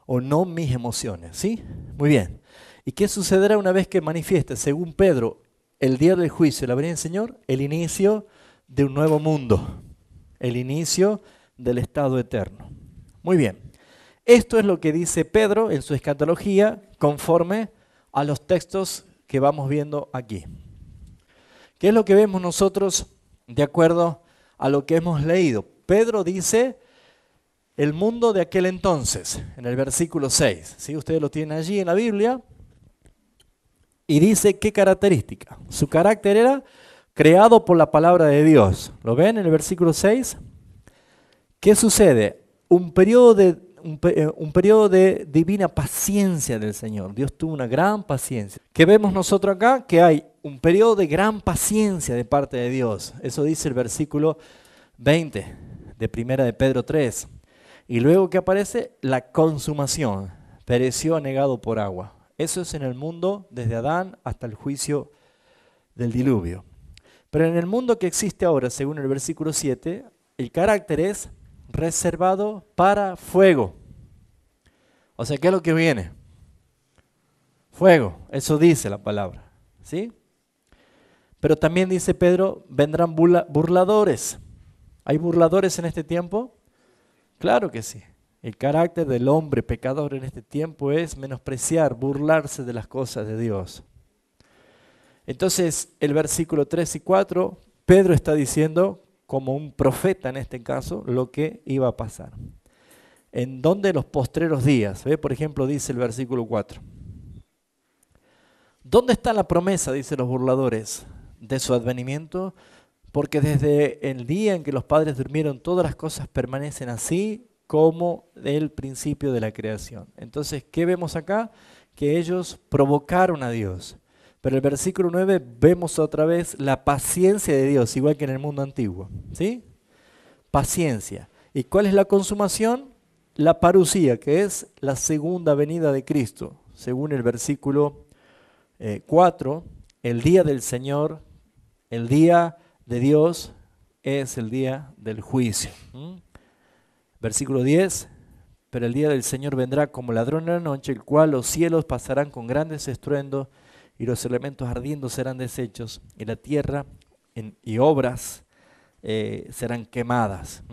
Speaker 1: o no mis emociones. ¿Sí? Muy bien. ¿Y qué sucederá una vez que manifieste, según Pedro, el día del juicio, la venida del Señor? El inicio de un nuevo mundo. El inicio del estado eterno. Muy bien. Esto es lo que dice Pedro en su escatología conforme a los textos que vamos viendo aquí. ¿Qué es lo que vemos nosotros de acuerdo a lo que hemos leído? Pedro dice el mundo de aquel entonces, en el versículo 6. ¿Sí? Ustedes lo tienen allí en la Biblia. Y dice qué característica. Su carácter era creado por la palabra de Dios. ¿Lo ven en el versículo 6? ¿Qué sucede? Un periodo de divina paciencia del Señor. Dios tuvo una gran paciencia. ¿Qué vemos nosotros acá? Que hay un periodo de gran paciencia de parte de Dios. Eso dice el versículo 20 de Primera de Pedro 3. Y luego que aparece la consumación. Pereció anegado por agua. Eso es en el mundo desde Adán hasta el juicio del diluvio. Pero en el mundo que existe ahora, según el versículo 7, el carácter es reservado para fuego. O sea, ¿qué es lo que viene? Fuego, eso dice la palabra, ¿sí? Pero también dice Pedro, vendrán burladores. ¿Hay burladores en este tiempo? Claro que sí. El carácter del hombre pecador en este tiempo es menospreciar, burlarse de las cosas de Dios. Entonces, el versículo 3 y 4, Pedro está diciendo, como un profeta en este caso, lo que iba a pasar. ¿En dónde? Los postreros días. ¿Ve? Por ejemplo, dice el versículo 4. ¿Dónde está la promesa, dicen los burladores, de su advenimiento? Porque desde el día en que los padres durmieron, todas las cosas permanecen así como el principio de la creación. Entonces, ¿qué vemos acá? Que ellos provocaron a Dios. Pero en el versículo 9 vemos otra vez la paciencia de Dios, igual que en el mundo antiguo. ¿Sí? Paciencia. ¿Y cuál es la consumación? La parusía, que es la segunda venida de Cristo. Según el versículo 4, el día del Señor, el día de Dios es el día del juicio. Versículo 10, pero el día del Señor vendrá como ladrón en la noche, el cual los cielos pasarán con grandes estruendos y los elementos ardiendo serán deshechos y la tierra y obras serán quemadas.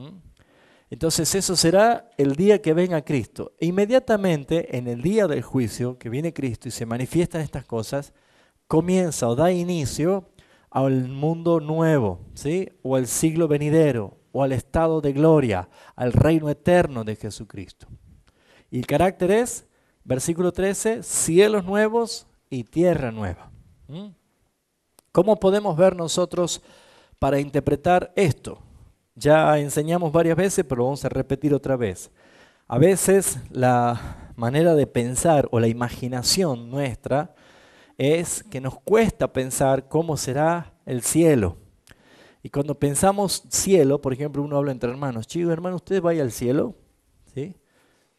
Speaker 1: Entonces eso será el día que venga Cristo. E inmediatamente en el día del juicio que viene Cristo y se manifiestan estas cosas, comienza o da inicio al mundo nuevo, ¿sí? O al siglo venidero, o al estado de gloria, al reino eterno de Jesucristo. Y el carácter es, versículo 13, cielos nuevos y tierra nueva. ¿Cómo podemos ver nosotros para interpretar esto? Ya enseñamos varias veces, pero vamos a repetir otra vez. A veces la manera de pensar o la imaginación nuestra es que nos cuesta pensar cómo será el cielo. Y cuando pensamos cielo, por ejemplo, uno habla entre hermanos, chicos, hermano, ¿usted vaya al cielo? ¿Sí?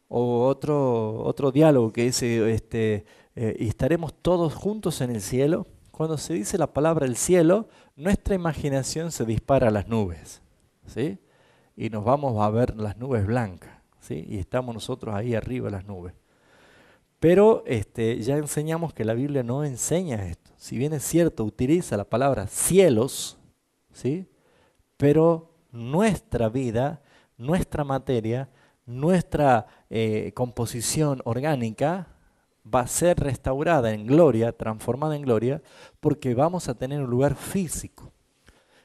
Speaker 1: O otro diálogo que dice, y estaremos todos juntos en el cielo. Cuando se dice la palabra el cielo, nuestra imaginación se dispara a las nubes, ¿sí? Y nos vamos a ver las nubes blancas, ¿sí? Y estamos nosotros ahí arriba de las nubes. Pero ya enseñamos que la Biblia no enseña esto. Si bien es cierto, utiliza la palabra cielos, ¿sí? Pero nuestra vida, nuestra materia, nuestra composición orgánica va a ser restaurada en gloria, transformada en gloria, porque vamos a tener un lugar físico.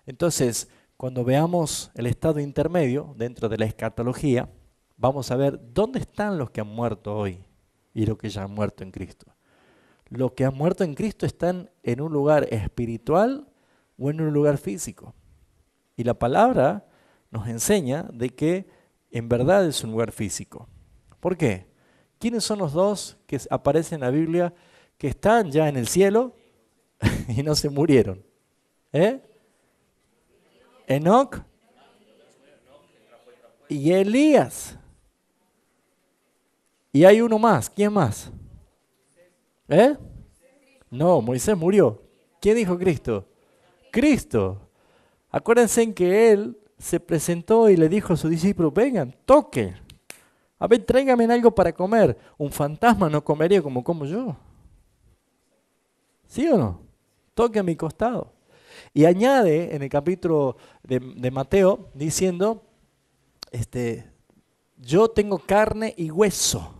Speaker 1: Entonces, cuando veamos el estado intermedio dentro de la escatología, vamos a ver dónde están los que han muerto hoy y los que ya han muerto en Cristo. Los que han muerto en Cristo están en un lugar espiritual o en un lugar físico. Y la palabra nos enseña de que en verdad es un lugar físico. ¿Por qué? ¿Quiénes son los dos que aparecen en la Biblia que están ya en el cielo y no se murieron? Enoc y Elías. Y hay uno más. ¿Quién más? No, Moisés murió. ¿Quién dijo Cristo? Cristo. Acuérdense en que él se presentó y le dijo a sus discípulos, vengan, toquen. A ver, tráigame algo para comer. Un fantasma no comería como como yo. ¿Sí o no? Toque a mi costado. Y añade en el capítulo de Mateo diciendo, yo tengo carne y hueso,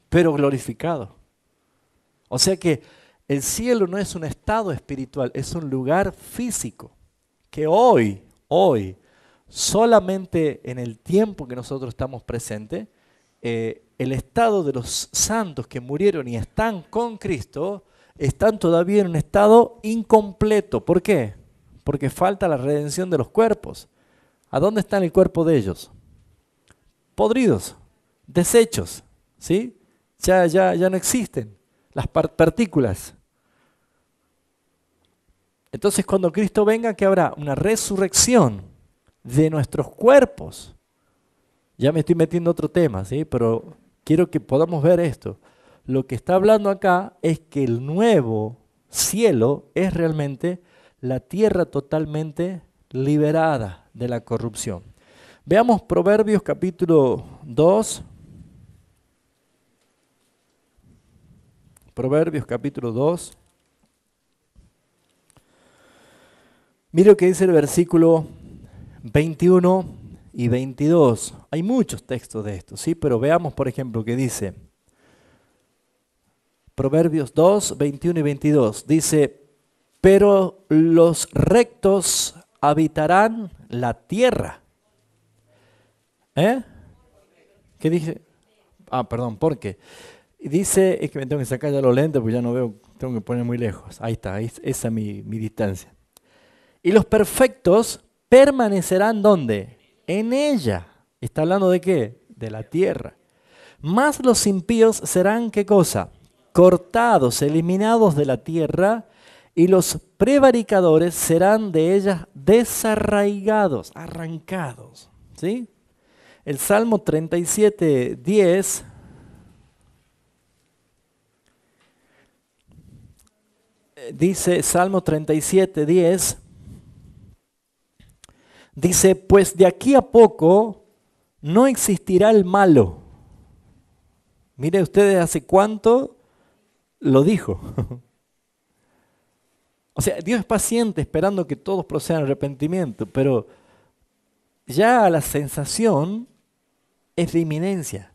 Speaker 1: pero glorificado. O sea que el cielo no es un estado espiritual, es un lugar físico que hoy, solamente en el tiempo que nosotros estamos presentes, el estado de los santos que murieron y están con Cristo, están todavía en un estado incompleto. ¿Por qué? Porque falta la redención de los cuerpos. ¿A dónde está el cuerpo de ellos? Podridos, deshechos, ¿sí? Ya no existen las partículas. Entonces cuando Cristo venga, ¿qué habrá? Una resurrección de nuestros cuerpos. Ya me estoy metiendo otro tema, ¿sí? Pero quiero que podamos ver esto. Lo que está hablando acá es que el nuevo cielo es realmente la tierra totalmente liberada de la corrupción. Veamos Proverbios capítulo 2. Proverbios capítulo 2. Mire lo que dice el versículo 21 y 22. Hay muchos textos de esto, ¿sí? Pero veamos, por ejemplo, que dice Proverbios 2, 21 y 22. Dice, pero los rectos habitarán la tierra. ¿Qué dice? Perdón, ¿por qué? Dice, es que me tengo que sacar ya los lentes porque ya no veo, tengo que poner muy lejos. Ahí está, esa es mi distancia. Y los perfectos permanecerán ¿dónde? En ella. ¿Está hablando de qué? De la tierra. Mas los impíos serán ¿qué cosa? Cortados, eliminados de la tierra, y los prevaricadores serán de ella desarraigados, arrancados. ¿Sí? El Salmo 37, 10 dice, Salmo 37, 10, dice, pues de aquí a poco no existirá el malo. Mire ustedes hace cuánto lo dijo. O sea, Dios es paciente esperando que todos procedan al arrepentimiento, pero ya la sensación es de inminencia.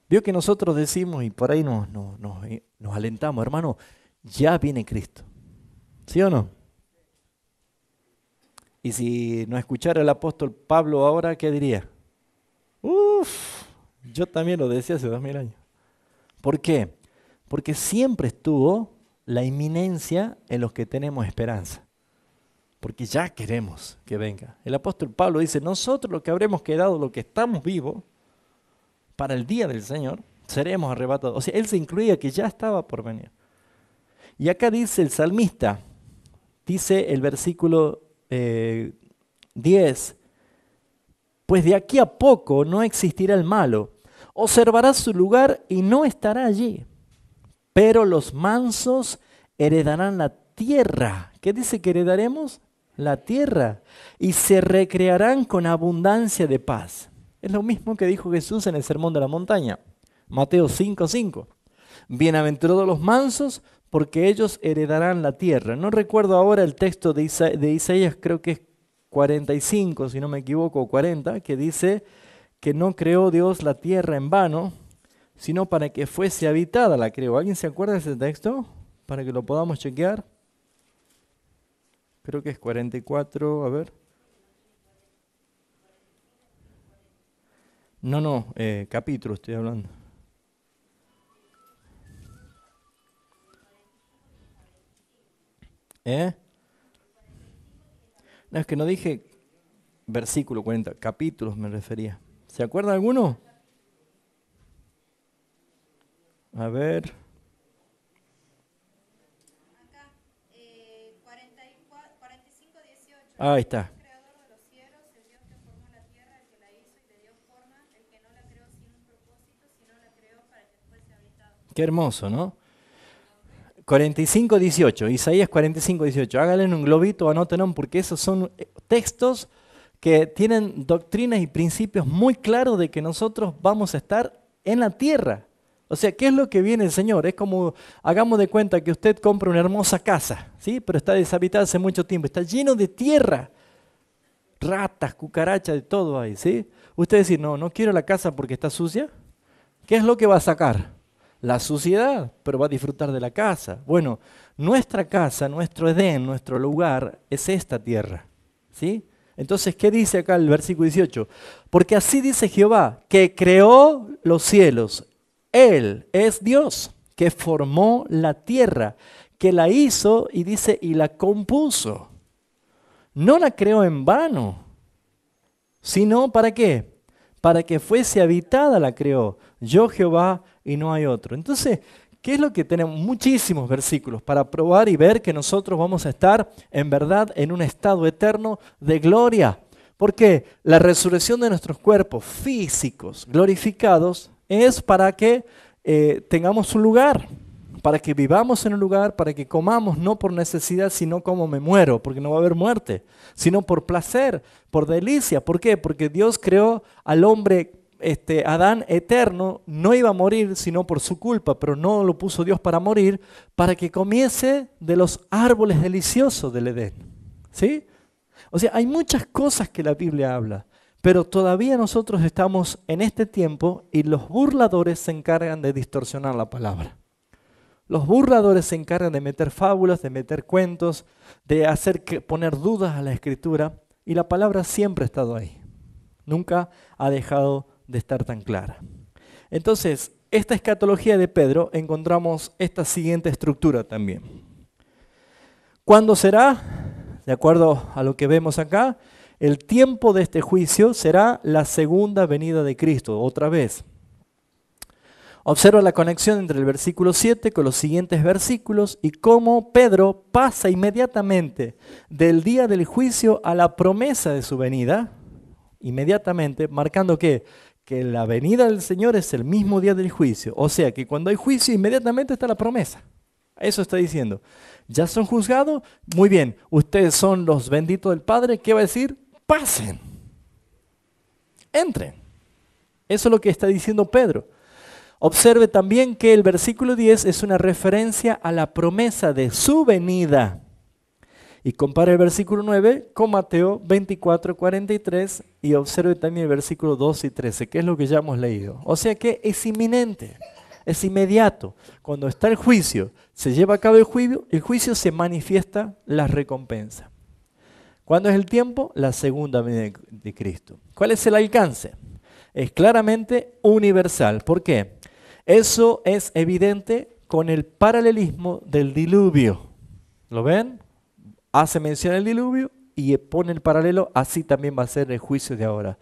Speaker 1: Vio que nosotros decimos y por ahí nos alentamos, hermano, ya viene Cristo. ¿Sí o no? Y si no escuchara el apóstol Pablo ahora, ¿qué diría? Yo también lo decía hace 2000 años. ¿Por qué? Porque siempre estuvo la inminencia en los que tenemos esperanza. Porque ya queremos que venga. El apóstol Pablo dice, nosotros los que habremos quedado, los que estamos vivos, para el día del Señor, seremos arrebatados. O sea, él se incluía que ya estaba por venir. Y acá dice el salmista, dice el versículo 10, pues de aquí a poco no existirá el malo, observará su lugar y no estará allí, pero los mansos heredarán la tierra. ¿Qué dice que heredaremos? La tierra, y se recrearán con abundancia de paz. Es lo mismo que dijo Jesús en el Sermón de la Montaña, Mateo 5:5. Bienaventurados los mansos, porque ellos heredarán la tierra. No recuerdo ahora el texto de Isaías, creo que es 45, si no me equivoco, o 40, que dice que no creó Dios la tierra en vano, sino para que fuese habitada la creó. ¿Alguien se acuerda de ese texto? Para que lo podamos chequear. Creo que es 44, a ver. No, capítulo estoy hablando. No, es que no dije versículo 40, capítulos me refería. ¿Se acuerda alguno? A ver.
Speaker 2: Acá, 45, 18.
Speaker 1: Ahí está.
Speaker 2: El creador de los cielos, el Dios que formó la tierra, el que la hizo y le dio forma, el que no la creó sin un propósito, sino la creó para que fuese habitada.
Speaker 1: Qué hermoso, ¿no? 45, 18, Isaías 45, 18. Háganle en un globito, anótenlo, porque esos son textos que tienen doctrinas y principios muy claros de que nosotros vamos a estar en la tierra. O sea, ¿qué es lo que viene el Señor? Es como, hagamos de cuenta que usted compra una hermosa casa, ¿sí? Pero está deshabitada hace mucho tiempo, está lleno de tierra, ratas, cucarachas, de todo ahí, ¿sí? Usted dice, no quiero la casa porque está sucia. ¿Qué es lo que va a sacar? La suciedad, pero va a disfrutar de la casa. Bueno, nuestra casa, nuestro Edén, nuestro lugar es esta tierra, ¿sí? Entonces, ¿qué dice acá el versículo 18? Porque así dice Jehová, que creó los cielos. Él es Dios, que formó la tierra, que la hizo y dice, y la compuso. No la creó en vano, sino ¿para qué? Para que fuese habitada la creó. Yo Jehová y no hay otro. Entonces, ¿qué es lo que tenemos? Muchísimos versículos para probar y ver que nosotros vamos a estar en verdad en un estado eterno de gloria. Porque la resurrección de nuestros cuerpos físicos glorificados es para que tengamos un lugar, para que vivamos en un lugar, para que comamos no por necesidad, sino como me muero, porque no va a haber muerte, sino por placer, por delicia. ¿Por qué? Porque Dios creó al hombre Adán eterno, no iba a morir sino por su culpa, pero no lo puso Dios para morir, para que comiese de los árboles deliciosos del Edén. ¿Sí? O sea, hay muchas cosas que la Biblia habla, pero todavía nosotros estamos en este tiempo y los burladores se encargan de distorsionar la palabra. Los burladores se encargan de meter fábulas, de meter cuentos, de poner dudas a la Escritura, y la palabra siempre ha estado ahí. Nunca ha dejado de estar tan clara. Entonces, esta escatología de Pedro encontramos esta siguiente estructura también. ¿Cuándo será? De acuerdo a lo que vemos acá, el tiempo de este juicio será la segunda venida de Cristo, otra vez. Observa la conexión entre el versículo 7 con los siguientes versículos y cómo Pedro pasa inmediatamente del día del juicio a la promesa de su venida, inmediatamente, marcando que la venida del Señor es el mismo día del juicio. O sea que cuando hay juicio, inmediatamente está la promesa. Eso está diciendo. ¿Ya son juzgados? Muy bien. Ustedes son los benditos del Padre. ¿Qué va a decir? Pasen. Entren. Eso es lo que está diciendo Pedro. Observe también que el versículo 10 es una referencia a la promesa de su venida. Y compare el versículo 9 con Mateo 24, 43 y observe también el versículo 12 y 13, que es lo que ya hemos leído. O sea que es inminente, es inmediato. Cuando está el juicio, se lleva a cabo el juicio se manifiesta la recompensa. ¿Cuándo es el tiempo? La segunda venida de Cristo. ¿Cuál es el alcance? Es claramente universal. ¿Por qué? Eso es evidente con el paralelismo del diluvio. ¿Lo ven? Hace mención al diluvio y pone el paralelo, así también va a ser el juicio de ahora,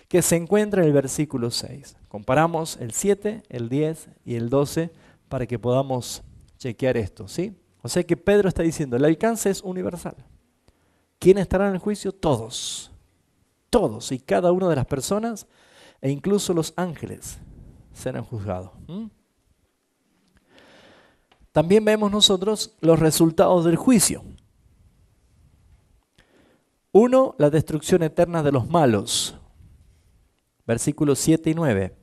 Speaker 1: que se encuentra en el versículo 6. Comparamos el 7, el 10 y el 12 para que podamos chequear esto, ¿sí? O sea que Pedro está diciendo, el alcance es universal. ¿Quién estará en el juicio? Todos. Todos y cada una de las personas e incluso los ángeles serán juzgados. También vemos nosotros los resultados del juicio. 1, la destrucción eterna de los malos. Versículos 7 y 9.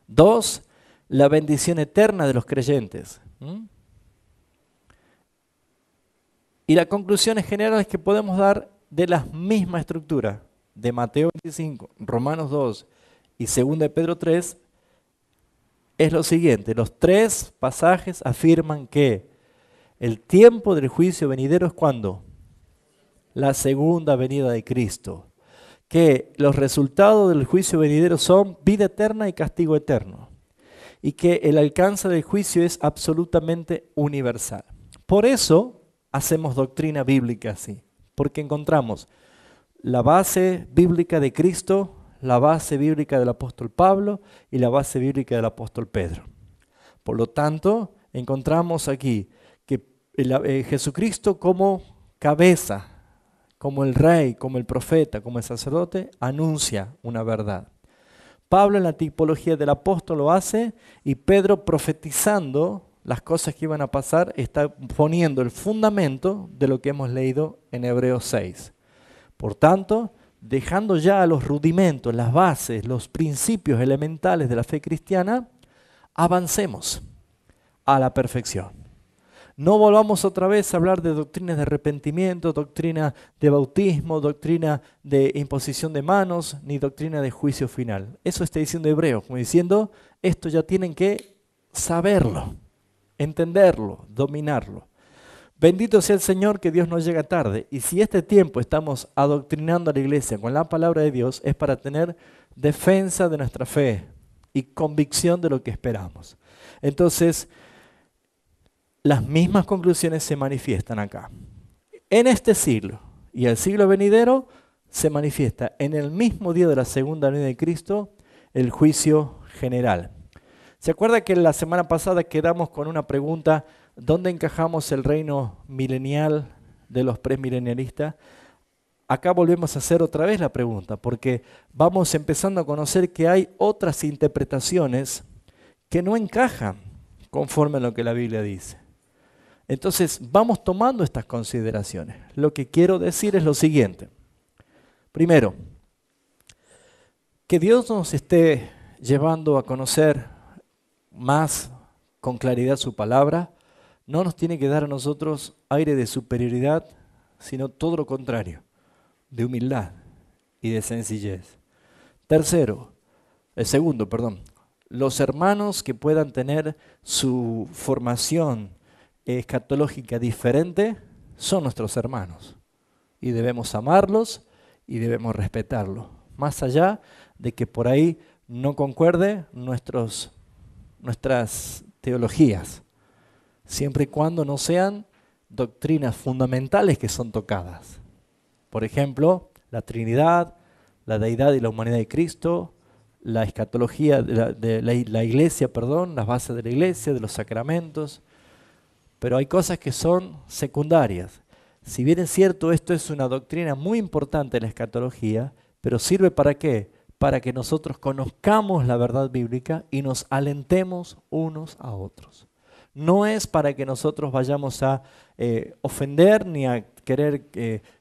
Speaker 1: 2, la bendición eterna de los creyentes. Y la conclusión general es que podemos dar de la misma estructura. de Mateo 25, Romanos 2 y 2 de Pedro 3 es lo siguiente. Los tres pasajes afirman que el tiempo del juicio venidero es ¿cuándo? La segunda venida de Cristo. Que los resultados del juicio venidero son vida eterna y castigo eterno. Y que el alcance del juicio es absolutamente universal. Por eso hacemos doctrina bíblica así. Porque encontramos la base bíblica de Cristo, la base bíblica del apóstol Pablo y la base bíblica del apóstol Pedro. Por lo tanto, encontramos aquí que Jesucristo como cabeza, como el rey, como el profeta, como el sacerdote, anuncia una verdad. Pablo en la tipología del apóstol lo hace y Pedro profetizando las cosas que iban a pasar está poniendo el fundamento de lo que hemos leído en Hebreos 6. Por tanto, dejando ya los rudimentos, las bases, los principios elementales de la fe cristiana, avancemos a la perfección. No volvamos otra vez a hablar de doctrinas de arrepentimiento, doctrina de bautismo, doctrina de imposición de manos, ni doctrina de juicio final. Eso está diciendo Hebreos, como diciendo, esto ya tienen que saberlo, entenderlo, dominarlo. Bendito sea el Señor que Dios no llega tarde. Y si este tiempo estamos adoctrinando a la iglesia con la palabra de Dios, es para tener defensa de nuestra fe y convicción de lo que esperamos. Entonces, las mismas conclusiones se manifiestan acá. En este siglo y el siglo venidero se manifiesta en el mismo día de la segunda venida de Cristo el juicio general. ¿Se acuerda que la semana pasada quedamos con una pregunta? ¿Dónde encajamos el reino milenial de los premilenialistas? Acá volvemos a hacer otra vez la pregunta, porque vamos empezando a conocer que hay otras interpretaciones que no encajan conforme a lo que la Biblia dice. Entonces vamos tomando estas consideraciones. Lo que quiero decir es lo siguiente. Primero, que Dios nos esté llevando a conocer más con claridad su palabra, no nos tiene que dar a nosotros aire de superioridad, sino todo lo contrario, de humildad y de sencillez. Segundo, los hermanos que puedan tener su formación escatológica diferente son nuestros hermanos y debemos amarlos y debemos respetarlos, más allá de que por ahí no concuerde nuestras teologías, siempre y cuando no sean doctrinas fundamentales que son tocadas. Por ejemplo, la Trinidad, la deidad y la humanidad de Cristo, la escatología de la iglesia, las bases de la iglesia, de los sacramentos. Pero hay cosas que son secundarias. Si bien es cierto, esto es una doctrina muy importante en la escatología, pero ¿sirve para qué? Para que nosotros conozcamos la verdad bíblica y nos alentemos unos a otros. No es para que nosotros vayamos a ofender ni a querer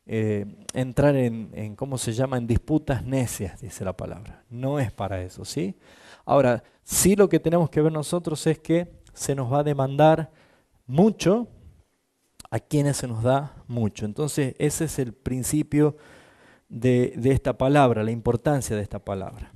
Speaker 1: entrar en disputas necias, dice la palabra. No es para eso, ¿sí? Ahora, sí lo que tenemos que ver nosotros es que se nos va a demandar mucho a quienes se nos da mucho. Entonces, ese es el principio de esta palabra, la importancia de esta palabra.